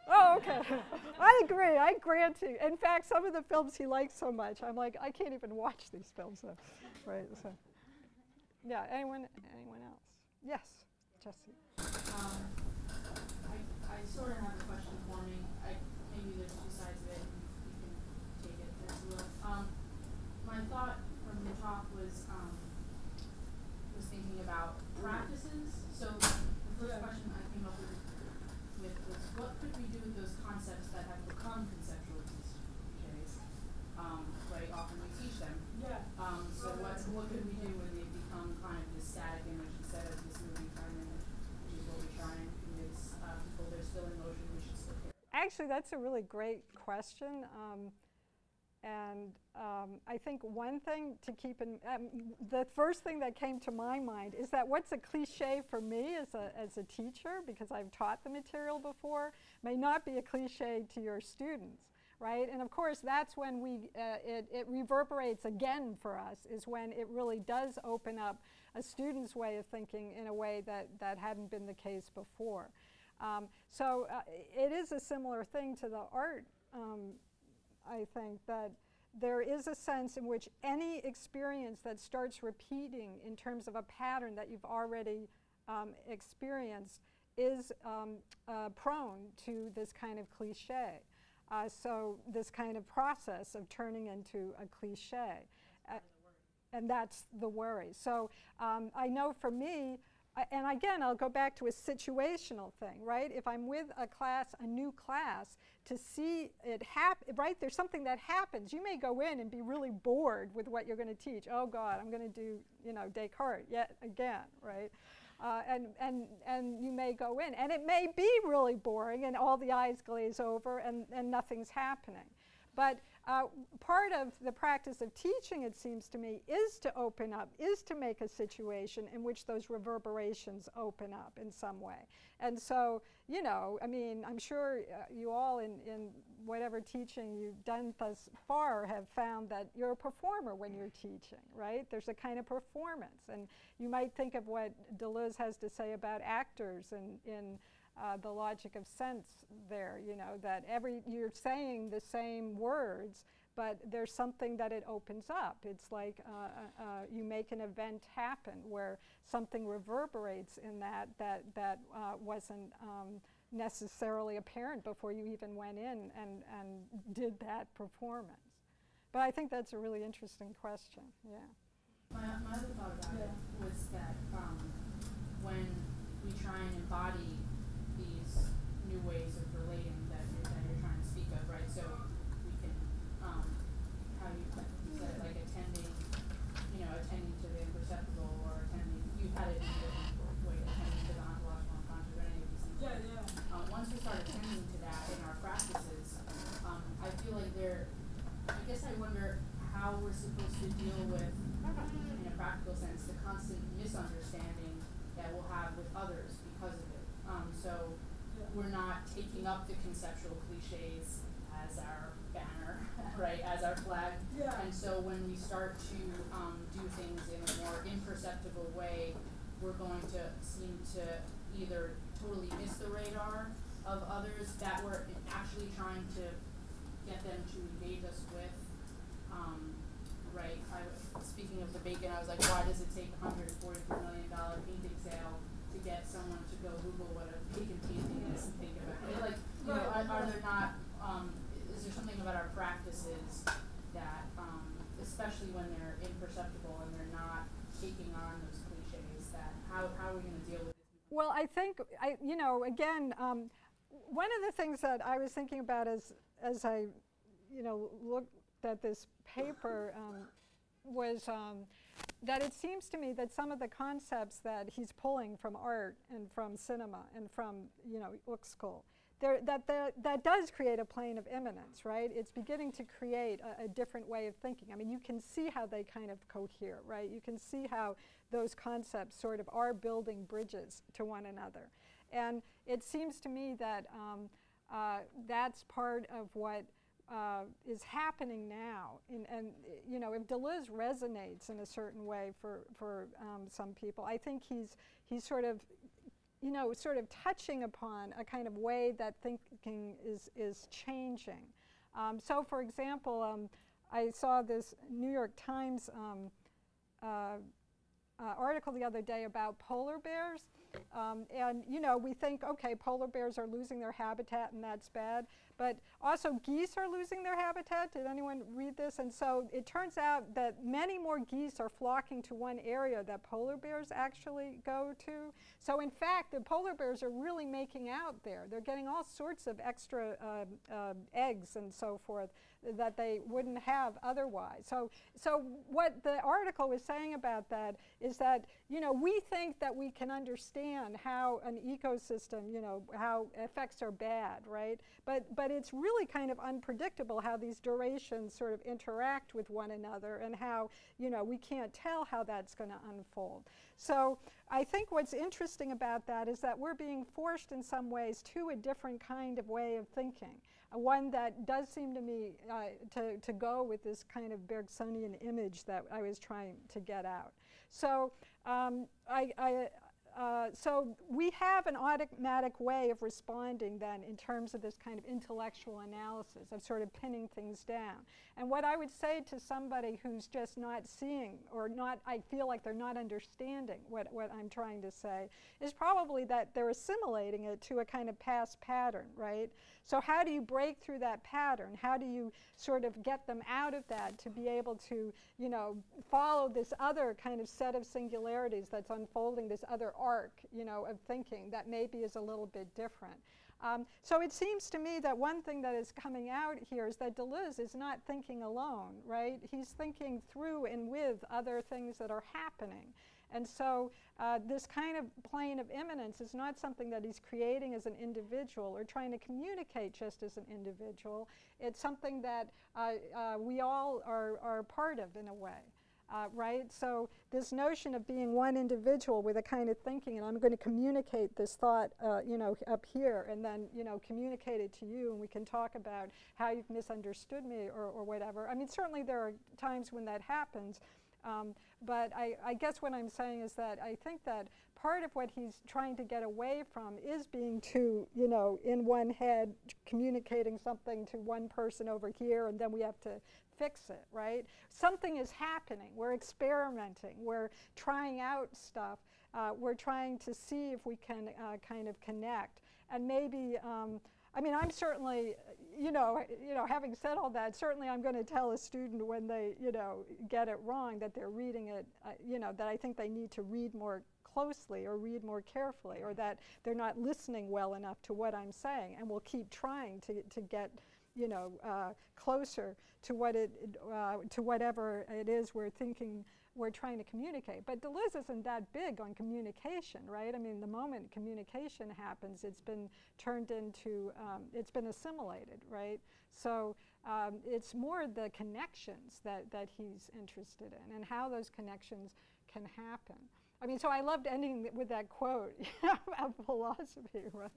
S1: Oh, okay. I agree. I grant you. In fact, some of the films he likes so much, I'm like, I can't even watch these films. So, right, so. Yeah, anyone else? Yes, Jesse.
S4: I sort of have a question for me. Maybe there's two sides of it, and you can take it as you will. My thought from the talk was thinking about practices. So the first question I came up with was, what could we do with those concepts that have become conceptual cliches? Right, often we teach them. Yeah. So what could we do when they become kind of this static image instead of this moving time image, which is what we try and convince people they're still in motion, we should still care.
S1: Actually, that's a really great question. I think one thing to keep in, the first thing that came to my mind is that what's a cliche for me as a teacher, because I've taught the material before, may not be a cliche to your students, right? And of course, that's when it reverberates again for us, is when it really does open up a student's way of thinking in a way that hadn't been the case before. So it is a similar thing to the art. I think that there is a sense in which any experience that starts repeating in terms of a pattern that you've already experienced is prone to this kind of cliche. So this kind of process of turning into a cliche. And that's the worry. So I know for me, and again, I'll go back to a situational thing, right? If I'm with a class, a new class, to see it happen, right? There's something that happens. You may go in and be really bored with what you're going to teach. Oh God, I'm going to do, Descartes yet again, right? And you may go in, and it may be really boring, and all the eyes glaze over, and nothing's happening. But part of the practice of teaching, it seems to me, is to open up, is to make a situation in which those reverberations open up in some way. And so, I mean, I'm sure you all in whatever teaching you've done thus far have found that you're a performer when you're teaching, right? There's a kind of performance. And you might think of what Deleuze has to say about actors in the logic of sense there, that you're saying the same words, but there's something that it opens up. It's like you make an event happen where something reverberates in that wasn't necessarily apparent before you even went in and did that performance. But I think that's a really interesting question, yeah.
S4: My other thought about it was that when we try and embody these new ways of relating that you're trying to speak of, right? So we can, how you said, like attending to the imperceptible, or you had it in a different way, attending to the ontological unconscious, or any of these things. Yeah. Once we start attending to that in our practices, I feel like I guess I wonder how we're supposed to deal with, in a practical sense, the constant misunderstanding that we'll have with others because of it. So we're not taking up the conceptual cliches as our banner, right, as our flag. Yeah. And so when we start to do things in a more imperceptible way, we're going to seem to either totally miss the radar of others that we're actually trying to get them to engage us with. Right, speaking of the bacon, I was like, why does it take $143 million painting sale to get someone to go Google what a bacon painting is and think about it? Like, are there not, is there something about our practices that, especially when they're imperceptible and they're not taking on those cliches, that how are we going to deal with this?
S1: Well, I think, again, one of the things that I was thinking about as I, looked at this paper was that it seems to me that some of the concepts that he's pulling from art and from cinema and from, Uxkol, that does create a plane of immanence, right? It's beginning to create a different way of thinking. I mean, you can see how they kind of cohere, right? You can see how those concepts sort of are building bridges to one another. And it seems to me that that's part of what is happening now. And if Deleuze resonates in a certain way for some people, I think he's sort of touching upon a kind of way that thinking is changing. So, for example, I saw this New York Times article the other day about polar bears. And we think, okay, polar bears are losing their habitat and that's bad. But also geese are losing their habitat. Did anyone read this? And so it turns out that many more geese are flocking to one area that polar bears actually go to. So in fact, the polar bears are really making out there. They're getting all sorts of extra eggs and so forth that they wouldn't have otherwise. So what the article was saying about that is that, we think that we can understand how an ecosystem, how effects are bad, right? But it's really kind of unpredictable how these durations sort of interact with one another and how, we can't tell how that's going to unfold. So I think what's interesting about that is that we're being forced in some ways to a different kind of way of thinking, one that does seem to me to go with this kind of Bergsonian image that I was trying to get out. So so we have an automatic way of responding then in terms of this kind of intellectual analysis, of sort of pinning things down. And what I would say to somebody who's just not seeing or not, I feel like they're not understanding what I'm trying to say, is probably that they're assimilating it to a kind of past pattern, right? So how do you break through that pattern? How do you sort of get them out of that to be able to, follow this other kind of set of singularities that's unfolding, this other arc, of thinking that maybe is a little bit different. So it seems to me that one thing that is coming out here is that Deleuze is not thinking alone, right? He's thinking through and with other things that are happening. And so this kind of plane of immanence is not something that he's creating as an individual or trying to communicate just as an individual. It's something that we all are part of in a way. Right? So this notion of being one individual with a kind of thinking, and I'm going to communicate this thought, up here, and then, communicate it to you, and we can talk about how you've misunderstood me or whatever. I mean, certainly there are times when that happens. But I guess what I'm saying is that I think that part of what he's trying to get away from is being too, in one head, communicating something to one person over here, and then we have to fix it, right? Something is happening. We're experimenting. We're trying out stuff. We're trying to see if we can kind of connect. And maybe, I mean, I'm certainly, having said all that, certainly I'm going to tell a student when they, get it wrong, that they're reading it, that I think they need to read more closely or read more carefully, or that they're not listening well enough to what I'm saying, and we'll keep trying to get, closer to what to whatever it is we're trying to communicate. But Deleuze isn't that big on communication, right? I mean, the moment communication happens, it's been turned into, it's been assimilated, right? So it's more the connections that he's interested in, and how those connections can happen. I mean, so I loved ending with that quote about philosophy, right?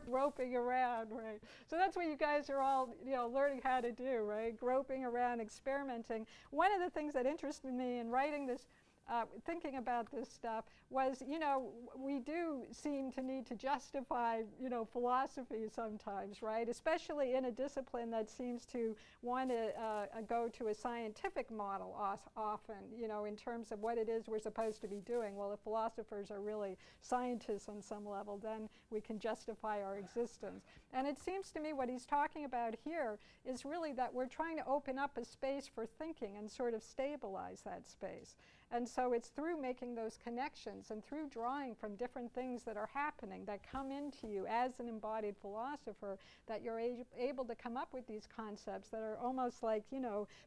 S1: Groping around, right? So that's what you guys are all, learning how to do, right? Groping around, experimenting. One of the things that interested me in writing this, thinking about this stuff was, we do seem to need to justify, philosophy sometimes, right? Especially in a discipline that seems to want to go to a scientific model often, in terms of what it is we're supposed to be doing. Well, if philosophers are really scientists on some level, then we can justify our existence. And it seems to me what he's talking about here is really that we're trying to open up a space for thinking and sort of stabilize that space. And so it's through making those connections and through drawing from different things that are happening that come into you as an embodied philosopher that you're able to come up with these concepts that are almost like,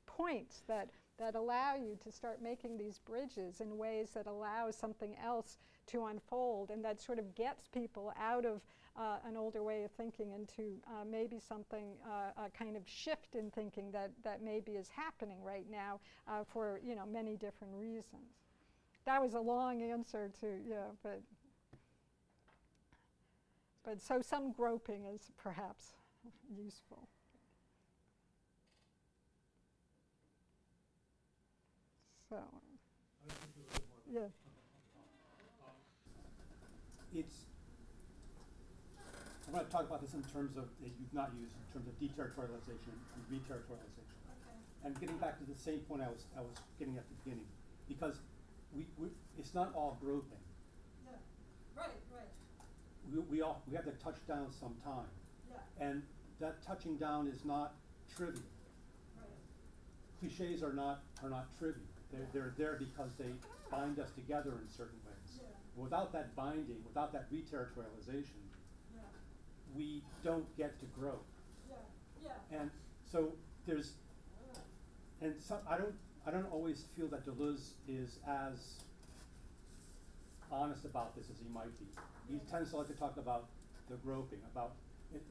S1: points that that allow you to start making these bridges in ways that allow something else to unfold, and that sort of gets people out of an older way of thinking into maybe something, a kind of shift in thinking that maybe is happening right now for many different reasons. That was a long answer to, but so some groping is perhaps useful. So, yeah.
S2: I'm going to talk about this in terms of, that you've not used, in terms of deterritorialization and reterritorialization.
S3: Okay.
S2: And getting back to the same point I was getting at the beginning, because it's not all groping.
S3: Yeah. Right.
S2: We have to touch down sometime.
S3: Yeah.
S2: And that touching down is not trivial.
S3: Right.
S2: Cliches are not trivial. They're there because they bind us together in certain ways.
S3: Yeah.
S2: Without that binding, without that reterritorialization,
S3: Yeah.
S2: we don't get to grow.
S3: Yeah.
S2: And so there's, and some, I don't always feel that Deleuze is as honest about this as he might be. He tends to like to talk about the groping, and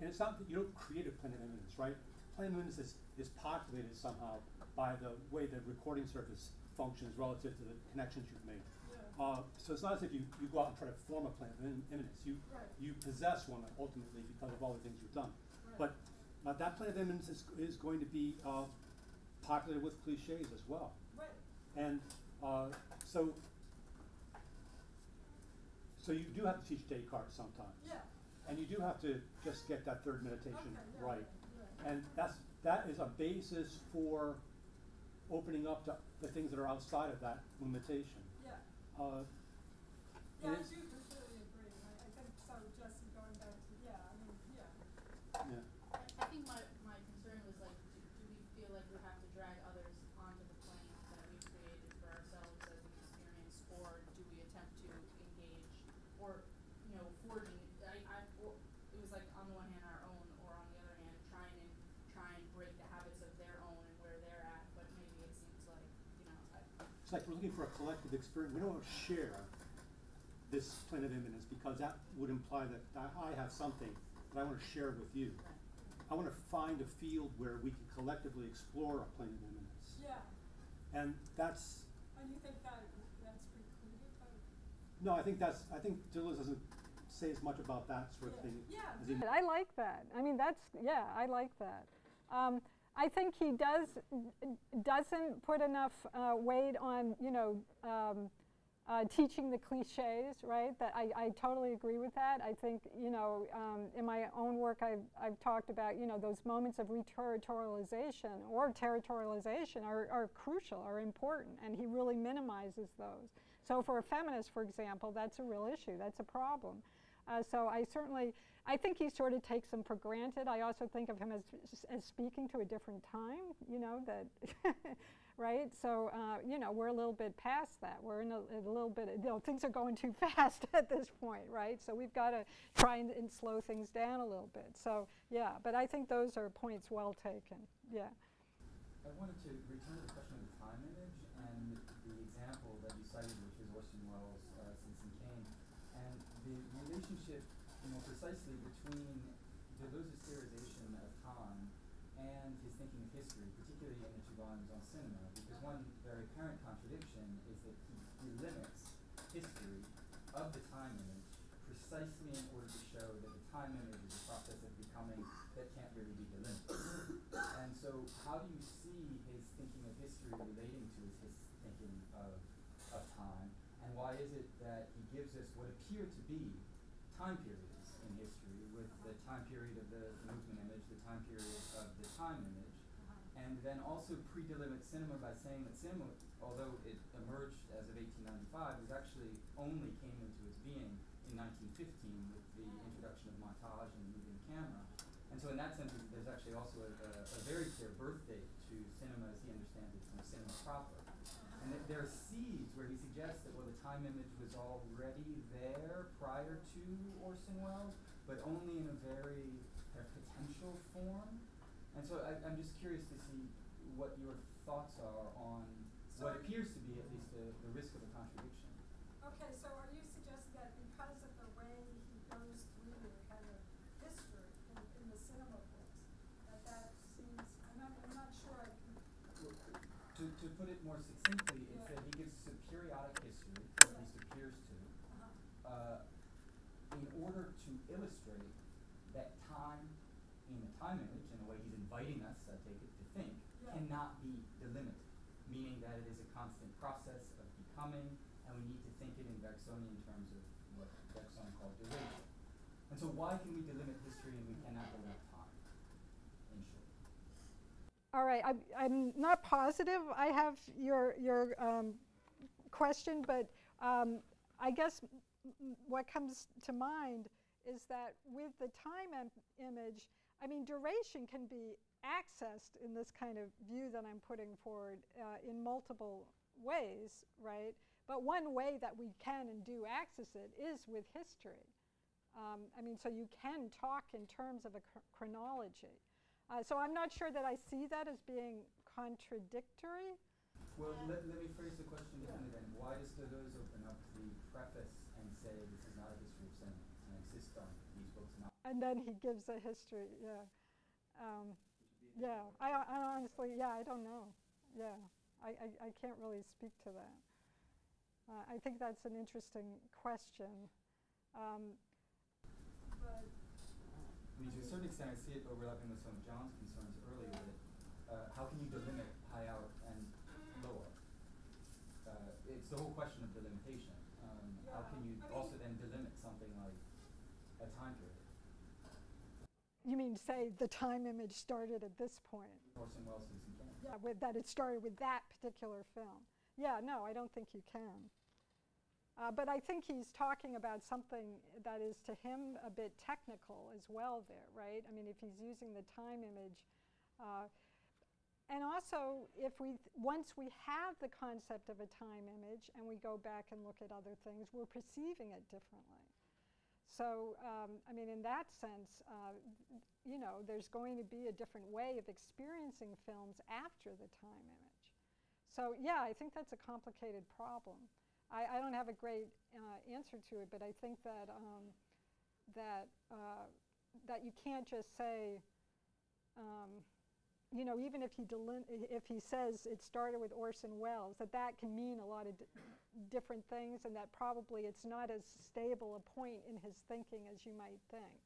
S2: it's not that you don't create a plane of immanence, right? Plane of immanence is populated somehow by the way the recording surface functions relative to the connections you've made.
S3: Yeah.
S2: So it's not as if you go out and try to form a plane of immanence. You possess one ultimately because of all the things you've done.
S3: Right.
S2: But that plane of immanence is going to be populated with cliches as well.
S3: Right.
S2: And so you do have to teach Descartes sometimes.
S3: Yeah.
S2: And you do have to just get that third meditation right.
S3: Yeah.
S2: And that is a basis for opening up to the things that are outside of that limitation.
S3: Yeah.
S2: Uh,
S3: Yeah, I do completely agree. I think so. Jesse, going back to
S2: Yeah.
S4: I think my concern was like, do we feel like we have to drag others onto the plane that we've created for ourselves as an experience, or do we attempt to engage, or forging? It was like on the one hand our own, or on the other hand try and break the habits of their own and where they're at. But maybe it seems like
S2: it's like we're looking for a collective experience. We don't want to share this plane of immanence because that would imply that I have something that I want to share with you.
S4: Right.
S2: I want to find a field where we can collectively explore a plane of immanence.
S3: Yeah.
S2: And that's.
S3: And you think that's precluded by?
S2: No, I think Deleuze doesn't say as much about that sort of thing.
S3: Yeah.
S2: As he,
S1: I like that. I mean, I like that. I think he doesn't put enough weight on, teaching the cliches, right? That I totally agree with that. I think, in my own work, I've talked about, those moments of reterritorialization or territorialization are crucial, are important, and he really minimizes those. So for a feminist, for example, that's a real issue. That's a problem. So I think he sort of takes them for granted. I also think of him as speaking to a different time, that, right? So, we're a little bit past that. We're in a little bit, things are going too fast at this point, right? So we've got to try and slow things down a little bit. So, yeah, but I think those are points well taken, yeah.
S5: I wanted to return to the question of the time image and the example that you cited, which is Orson Welles' Citizen Kane, and the relationship, precisely between Deleuze's theorization of time and his thinking of history, particularly in the two volumes on cinema, because one very apparent contradiction is that he limits history of the time image precisely in order to show that the time image is a process of becoming that can't really be delimited. And so how do you see his thinking of history relating to his thinking of time? And why is it that he gives us what appear to be time periods in history, with the time period of the movement image, the time period of the time image, and then also pre-delimits cinema by saying that cinema, although it emerged as of 1895, was actually only came into its being in 1915 with the introduction of montage and the moving camera. And so in that sense, there's actually also a very clear birth date to cinema as he understands it from cinema proper. And there are seeds where he suggests that, the time image was already there prior to Orson Welles, but only in a very potential form. And so I'm just curious to see what your thoughts are on what appears to be at least the risk of a contradiction.
S3: Okay, so are you suggesting that because of the way he goes through kind of history in the cinema books, that seems, I'm not sure I can.
S5: To put it more succinctly, it's that he gives us a periodic history, or at least appears to, in order to illustrate that time, in the time image, in the way he's inviting us, I take it, to think, cannot be delimited, meaning that it is a constant process of becoming, and we need to think it in Bergsonian terms of what Bergson called duration. And so why can we delimit history and we cannot delimit time, in short?
S1: All right, I'm not positive I have your question, but I guess what comes to mind is that with the time image, I mean, duration can be accessed in this kind of view that I'm putting forward in multiple ways, right? But one way that we can and do access it is with history. I mean, so you can talk in terms of a chronology. So I'm not sure that I see that as being contradictory.
S5: Well, let me phrase the question differently then. Why does Deleuze open up the preface and say this is not a history of cinema and insist on these books not?
S1: And then he gives a history, yeah. I honestly, I don't know. Yeah, I can't really speak to that. I think that's an interesting question.
S3: But
S5: I mean, to a certain extent, I see it overlapping with some of John's concerns earlier that how can you delimit high out and low out? It's the whole question of delimitation. How can you also then delimit something like a time period?
S1: You mean say the time image started at this point?
S5: Orson Welles' Citizen Kane.
S1: Yeah, that it started with that particular film. Yeah, no, I don't think you can. But I think he's talking about something that is to him a bit technical as well there, right? I mean, if he's using the time image. And also, once we have the concept of a time image and we go back and look at other things, we're perceiving it differently. So, I mean, in that sense, you know, there's going to be a different way of experiencing films after the time image. So, yeah, I think that's a complicated problem. I don't have a great answer to it, but I think that that you can't just say, you know, even if he says it started with Orson Welles, that can mean a lot of different things, and that probably it's not as stable a point in his thinking as you might think,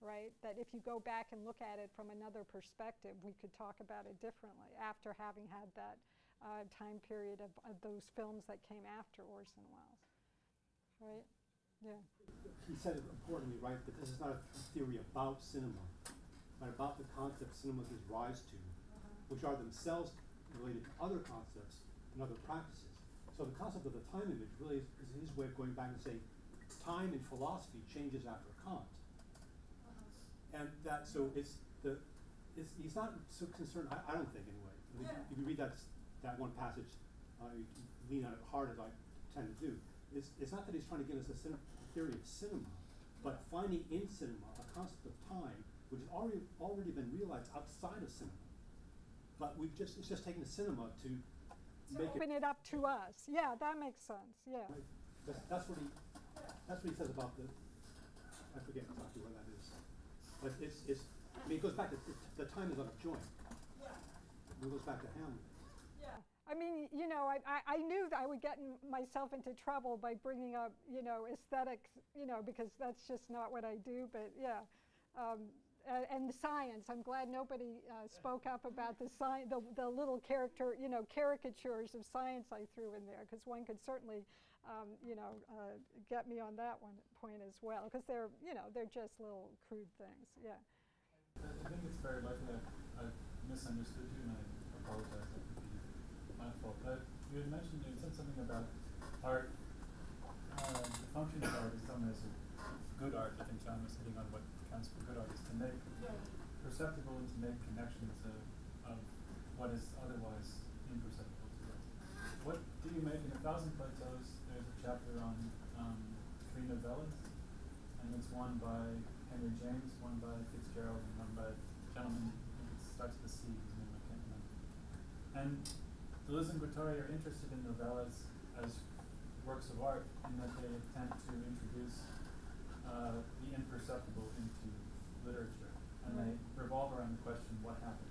S1: right? That if you go back and look at it from another perspective, we could talk about it differently after having had that time period of those films that came after Orson Welles, right? Yeah.
S2: He said it importantly, right, that this is not a theory about cinema, but about the concepts cinema gives rise to, which are themselves related to other concepts and other practices. So the concept of the time image really is his way of going back and saying time in philosophy changes after Kant. And that, so he's not so concerned, I don't think anyway. If you read that one passage, you lean on it hard as I tend to do. It's not that he's trying to give us a theory of cinema, but finding in cinema a concept of time which has already been realized outside of cinema. But it's just taken the cinema to make
S1: open it up to us. Yeah, that makes sense. Yeah.
S2: Right. That's what he says about I forget exactly where that is. But I mean, it goes back to the time is on a joint. It goes back to Hamlet.
S1: Yeah. I mean, you know, I knew that I would get myself into trouble by bringing up, you know, aesthetics, you know, because that's just not what I do. But yeah, and the science. I'm glad nobody spoke up about the little caricatures of science I threw in there, because one could certainly, you know, get me on that one point as well, because they're just little crude things. Yeah.
S6: I think it's very likely that I've misunderstood you, and I apologize. That would be my fault. But you had said something about art. The function of art is done as a good art. I think John was hitting on what counts for good art is to make perceptible and to make connections of what is otherwise imperceptible to us. What do you make in 1,000 Plateaus? There's a chapter on 3 novellas, and it's one by Henry James, one by Fitzgerald, and one by a gentleman who starts with a C, whose name I can't remember. And Deleuze and Guattari are interested in novellas as works of art in that they attempt to introduce the imperceptible into literature, and they revolve around the question, what happened?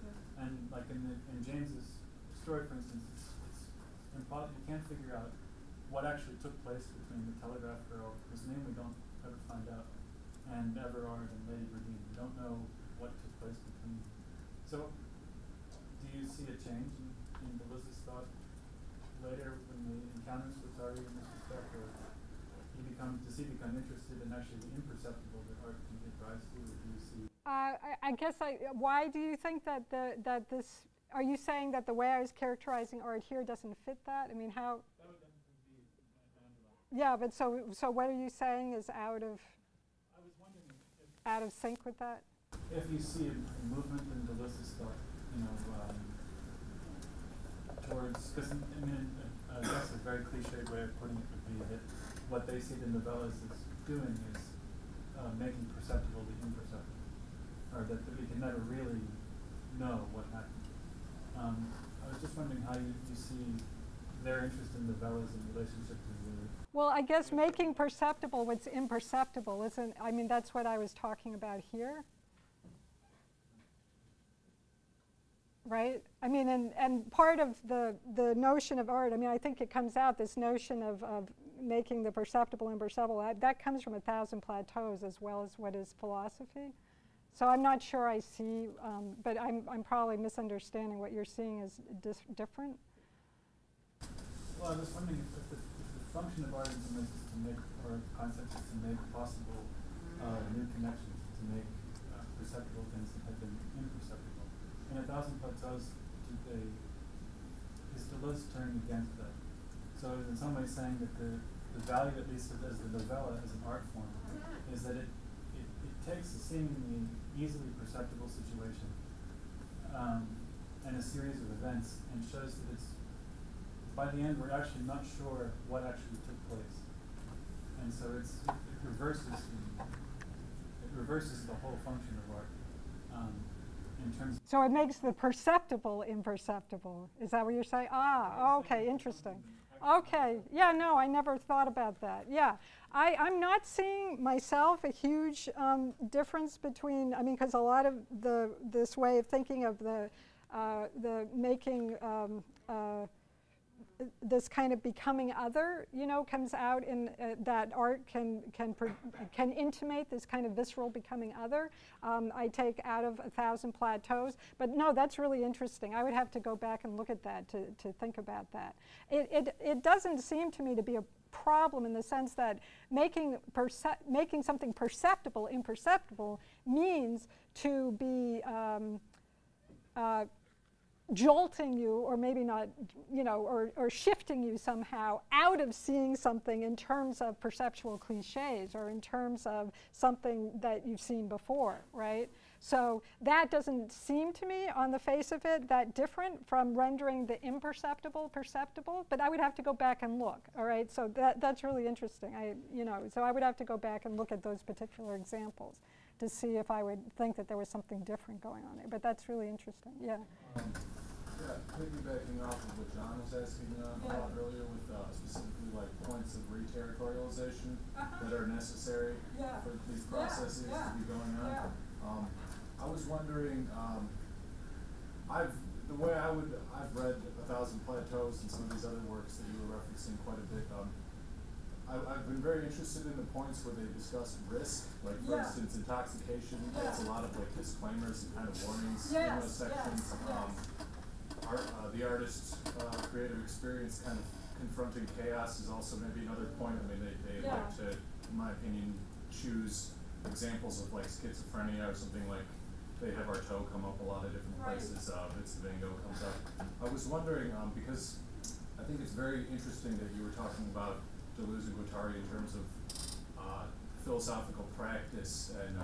S6: Yeah. And like in James's story, for instance, it's impossible. You can't figure out what actually took place between the telegraph girl, whose name we don't ever find out, and Everard and Lady Bradeen. We don't know what took place between them. So, do you see a change in Deleuze's thought later when he encounters Guattari in this respect, or does he become interested in actually the imperceptible that art can give rise to, or do you see?
S1: I guess why do you think that this? Are you saying that the way I was characterizing art here doesn't fit that? I mean, how?
S6: That would definitely be my underline.
S1: Yeah, but so what are you saying is out of?
S6: I was wondering if
S1: out of sync with that.
S6: If you see a movement in Deleuze's thought, towards, because I mean, I guess a very cliched way of putting it would be that what they see the novellas as doing is making perceptible the imperceptible, or that we can never really know what happened. I was just wondering how you see their interest in novellas in relationship to the.
S1: Well, I guess making perceptible what's imperceptible isn't. I mean, that's what I was talking about here. Right? I mean, and part of the notion of art, I mean, I think it comes out, this notion of making the perceptible imperceptible, that comes from 1,000 Plateaus as well as what is philosophy. So I'm not sure I see, but I'm probably misunderstanding what you're seeing as different.
S6: Well, I was wondering if the function of art in some ways is to make, or concepts is to make possible new connections, to make perceptible things that have been imperceptible. In 1,000 Plateaus, is Deleuze turning against that? So in some ways saying that the value, at least as the novella, as an art form, is that it takes a seemingly easily perceptible situation and a series of events and shows that it's, by the end, we're actually not sure what actually took place. And so it reverses the whole function of art. In terms of
S1: so it makes the perceptible imperceptible. Is that what you're saying? Ah, okay, interesting. Okay, yeah, no, I never thought about that. Yeah, I'm not seeing myself a huge difference between, I mean, because a lot of this way of thinking of the making this kind of becoming other, comes out in that art can intimate this kind of visceral becoming other. I take out of 1,000 Plateaus, but no, that's really interesting. I would have to go back and look at that to think about that. It doesn't seem to me to be a problem in the sense that making something perceptible imperceptible means to be jolting you, or maybe not, or shifting you somehow out of seeing something in terms of perceptual cliches or in terms of something that you've seen before, right? So that doesn't seem to me on the face of it that different from rendering the imperceptible perceptible, but I would have to go back and look, all right? So that's really interesting. So I would have to go back and look at those particular examples to see if I would think that there was something different going on there, but that's really interesting, yeah.
S7: Yeah, piggybacking off of what John was asking about earlier with specifically like points of re-territorialization that are necessary for these processes to be going on. I was wondering, I've read 1,000 Plateaus and some of these other works that you were referencing quite a bit. I've been very interested in the points where they discuss risk, like for instance intoxication. There's a lot of like disclaimers and kind of warnings in those sections. The artist's creative experience kind of confronting chaos is also maybe another point. I mean, they like to, in my opinion, choose examples of like schizophrenia or something like they have Artaud come up a lot of different places. Vince Van Gogh comes up. I was wondering, because I think it's very interesting that you were talking about Deleuze and Guattari in terms of philosophical practice and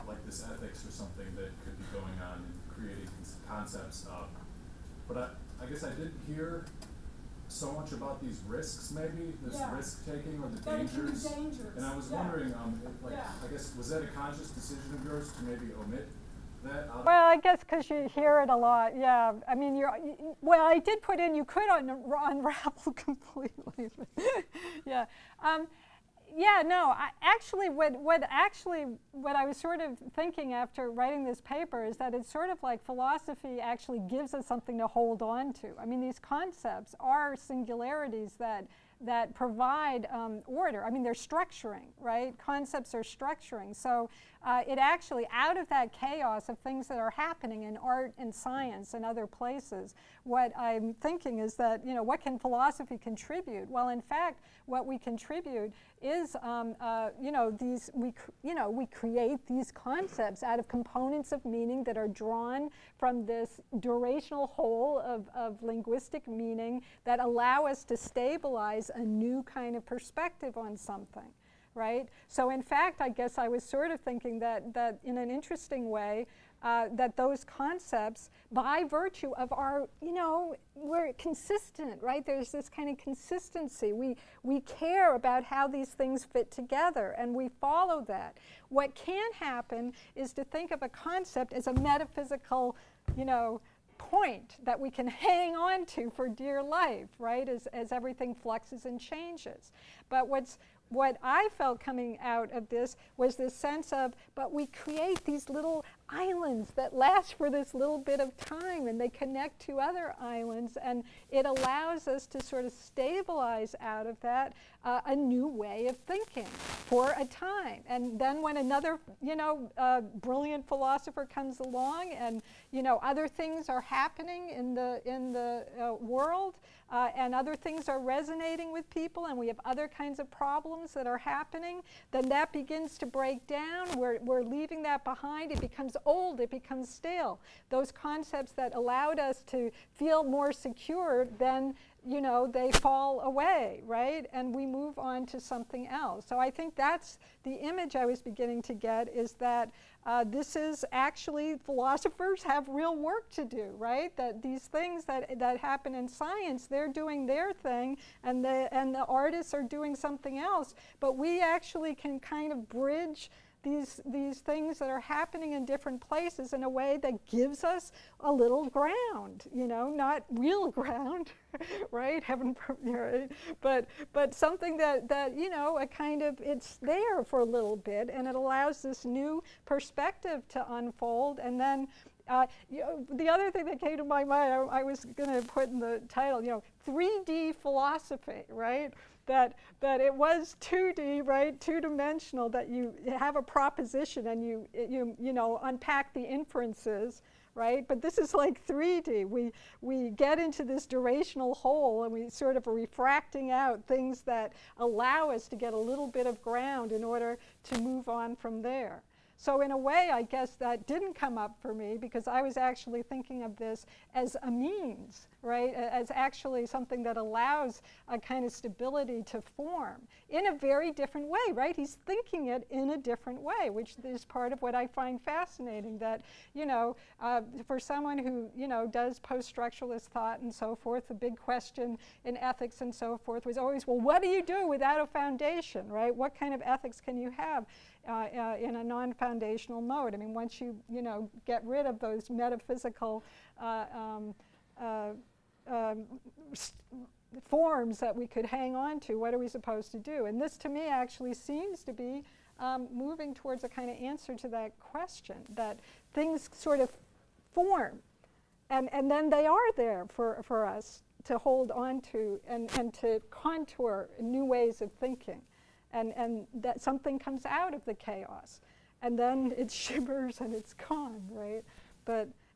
S7: like this ethics or something that could be going on in creating concepts. But I guess I didn't hear so much about these risks, maybe this risk-taking or the dangers. And I was wondering, I guess was that a conscious decision of yours to maybe omit
S1: Well, I guess because you hear it a lot, yeah. I mean, well, I did put in you could unravel completely. Yeah. Yeah, no, what I was sort of thinking after writing this paper is that it's sort of like philosophy actually gives us something to hold on to. I mean, these concepts are singularities that provide order. I mean, they're structuring, right? Concepts are structuring. So it actually, out of that chaos of things that are happening in art and science and other places, what I'm thinking is that, what can philosophy contribute? Well, in fact, what we contribute is, we create these concepts out of components of meaning that are drawn from this durational whole of linguistic meaning that allow us to stabilize a new kind of perspective on something, right? So in fact, I guess I was sort of thinking that in an interesting way, that those concepts, by virtue of our, we're consistent, right? There's this kind of consistency. We care about how these things fit together, and we follow that. What can happen is to think of a concept as a metaphysical, point that we can hang on to for dear life, right? As everything fluxes and changes. But what I felt coming out of this was this sense of, but we create these little islands that last for this little bit of time, and they connect to other islands, and it allows us to sort of stabilize out of that a new way of thinking for a time. And then when another, brilliant philosopher comes along, and other things are happening in the world, and other things are resonating with people, and we have other kinds of problems that are happening, then that begins to break down. We're leaving that behind. It becomes old. It becomes stale. Those concepts that allowed us to feel more secure, then they fall away, right? And we move on to something else. So I think that's the image I was beginning to get, is that this is actually, philosophers have real work to do, right? That these things that happen in science, they're doing their thing, and the artists are doing something else. But we actually can kind of bridge these things that are happening in different places in a way that gives us a little ground, not real ground, right? Heaven, right? But something that a kind of, it's there for a little bit, and it allows this new perspective to unfold. And then the other thing that came to my mind, I was going to put in the title, 3D philosophy, right? That it was 2D, right, two-dimensional, that you have a proposition and you unpack the inferences, right? But this is like 3D. We get into this durational hole, and we sort of are refracting out things that allow us to get a little bit of ground in order to move on from there. So in a way, I guess that didn't come up for me, because I was actually thinking of this as a means, right? As actually something that allows a kind of stability to form in a very different way, right? He's thinking it in a different way, which is part of what I find fascinating, that, for someone who, does post-structuralist thought and so forth, the big question in ethics and so forth was always, well, what do you do without a foundation, right? What kind of ethics can you have in a non-foundational mode? I mean, once you, get rid of those metaphysical forms that we could hang on to, what are we supposed to do? And this, to me, actually seems to be moving towards a kind of answer to that question, that things sort of form, and then they are there for us to hold on to and to contour new ways of thinking. And that something comes out of the chaos, and then it shimmers and it's gone, right?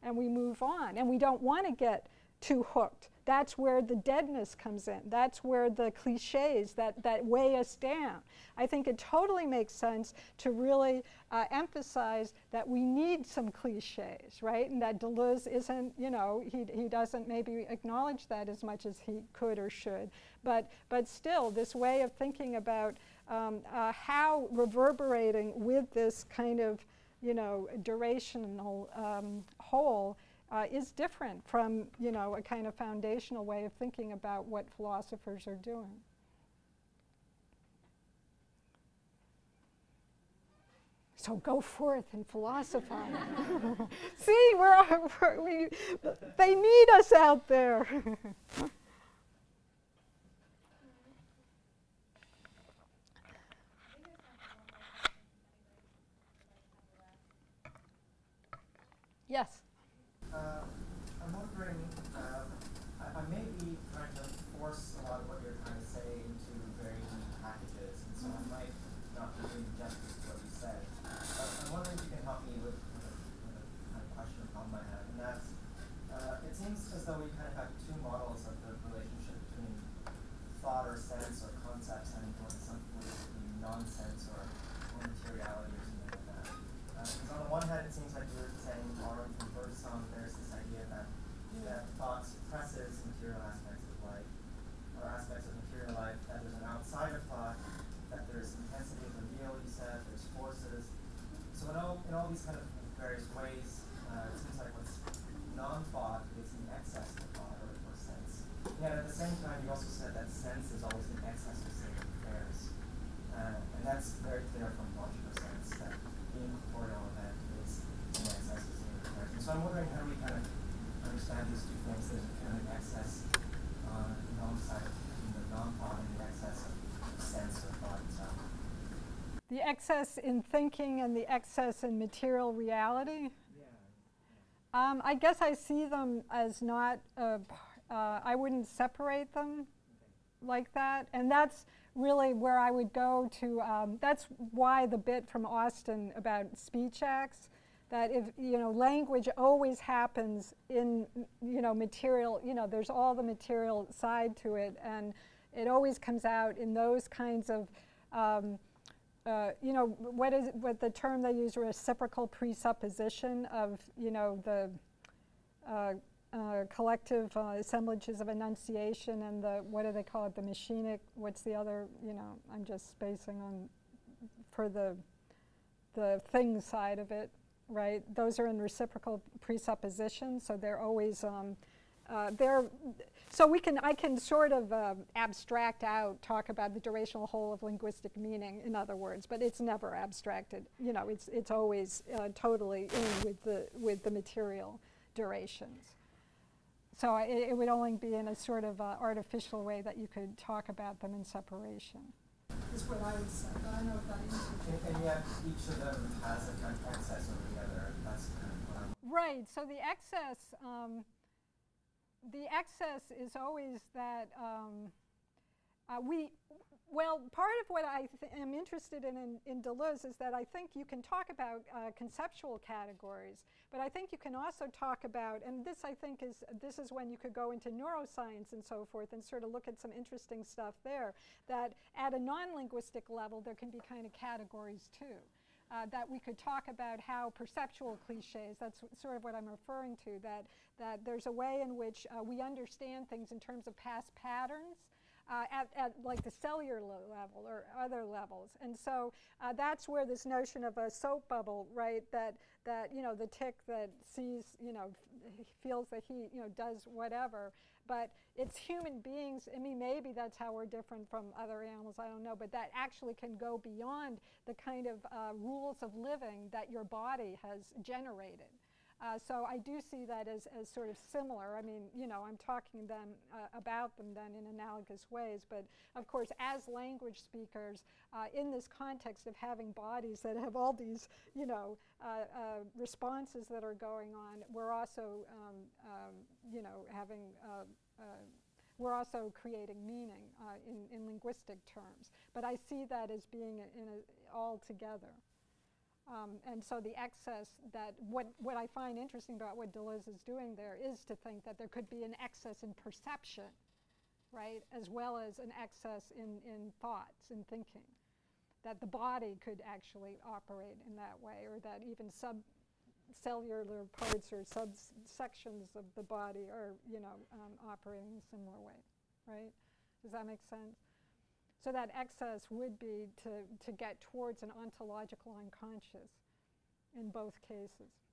S1: And we move on, and we don't want to get too hooked. That's where the deadness comes in. That's where the cliches that weigh us down. I think it totally makes sense to really emphasize that we need some cliches, right? And that Deleuze isn't, he doesn't maybe acknowledge that as much as he could or should. But still, this way of thinking about how reverberating with this kind of, durational whole is different from, a kind of foundational way of thinking about what philosophers are doing. So go forth and philosophize. See, they need us out there. Yes.
S8: I'm wondering, I may be trying to force a lot of what you're trying to say into very neat packages, and so I might not be doing justice to what you said. But I'm wondering if you can help me with a kind of question or problem I have, and that's, it seems as though we kind of have two models of the relationship between thought or sense or concepts and something nonsense or materiality or something like that. Because on the one hand, it seems like you're saying, borrowing from Bergson, there's this idea that thought suppresses material aspects of life, or aspects of material life, that there's an outside of thought, that there's intensity of the real, you said, there's forces. So in all these kind of various ways, it seems like what's non-thought is in excess of thought or sense. Yet at the same time, you also said that sense is always in excess of state of affairs. And that's very clear from logical sense, that the incorporeal event is in excess of state of affairs. And so I'm wondering how do we kind of understand these two things. There's kind of an excess on the non-side in the non-thought and the excess of sense or thought itself.
S1: The excess in thinking and the excess in material reality?
S8: Yeah.
S1: I guess I see them as not, I wouldn't separate them like that. And that's really where I would go to, that's why the bit from Austin about speech acts, that if, language always happens in, material, there's all the material side to it, and it always comes out in those kinds of, what the term they use, reciprocal presupposition of, the collective assemblages of enunciation and the, what do they call it, the machinic, what's the other, I'm just spacing on, for the thing side of it, right? Those are in reciprocal presupposition, so they're always, so I can sort of abstract out, talk about the durational whole of linguistic meaning, in other words, but it's never abstracted. It's always totally in with the material durations. So it would only be in a sort of artificial way that you could talk about them in separation.
S3: Is what I would say, but I don't know if that answers.
S8: And yet each of them has a kind of excess over the other. That's kind of what I'm.
S1: Right. So the excess is always that part of what I am interested in Deleuze is that I think you can talk about conceptual categories, but I think you can also talk about, and this I think this is when you could go into neuroscience and so forth and sort of look at some interesting stuff there, that at a non-linguistic level there can be kind of categories too. That we could talk about how perceptual cliches, that's sort of what I'm referring to, that there's a way in which we understand things in terms of past patterns, at like the cellular level or other levels. And so that's where this notion of a soap bubble, right, that the tick that sees, feels that he, does whatever, but it's human beings. I mean, maybe that's how we're different from other animals, I don't know, but that actually can go beyond the kind of rules of living that your body has generated. So I do see that as sort of similar. I mean, I'm talking then about them then in analogous ways, but of course as language speakers in this context of having bodies that have all these, responses that are going on, we're also, we're also creating meaning in linguistic terms. But I see that as being all together. And so the excess that, what I find interesting about what Deleuze is doing there is to think that there could be an excess in perception, right, as well as an excess in thoughts, in thinking. That the body could actually operate in that way, or that even subcellular parts or subsections of the body are, operating in a similar way, right? Does that make sense? So that excess would be to get towards an ontological unconscious in both cases.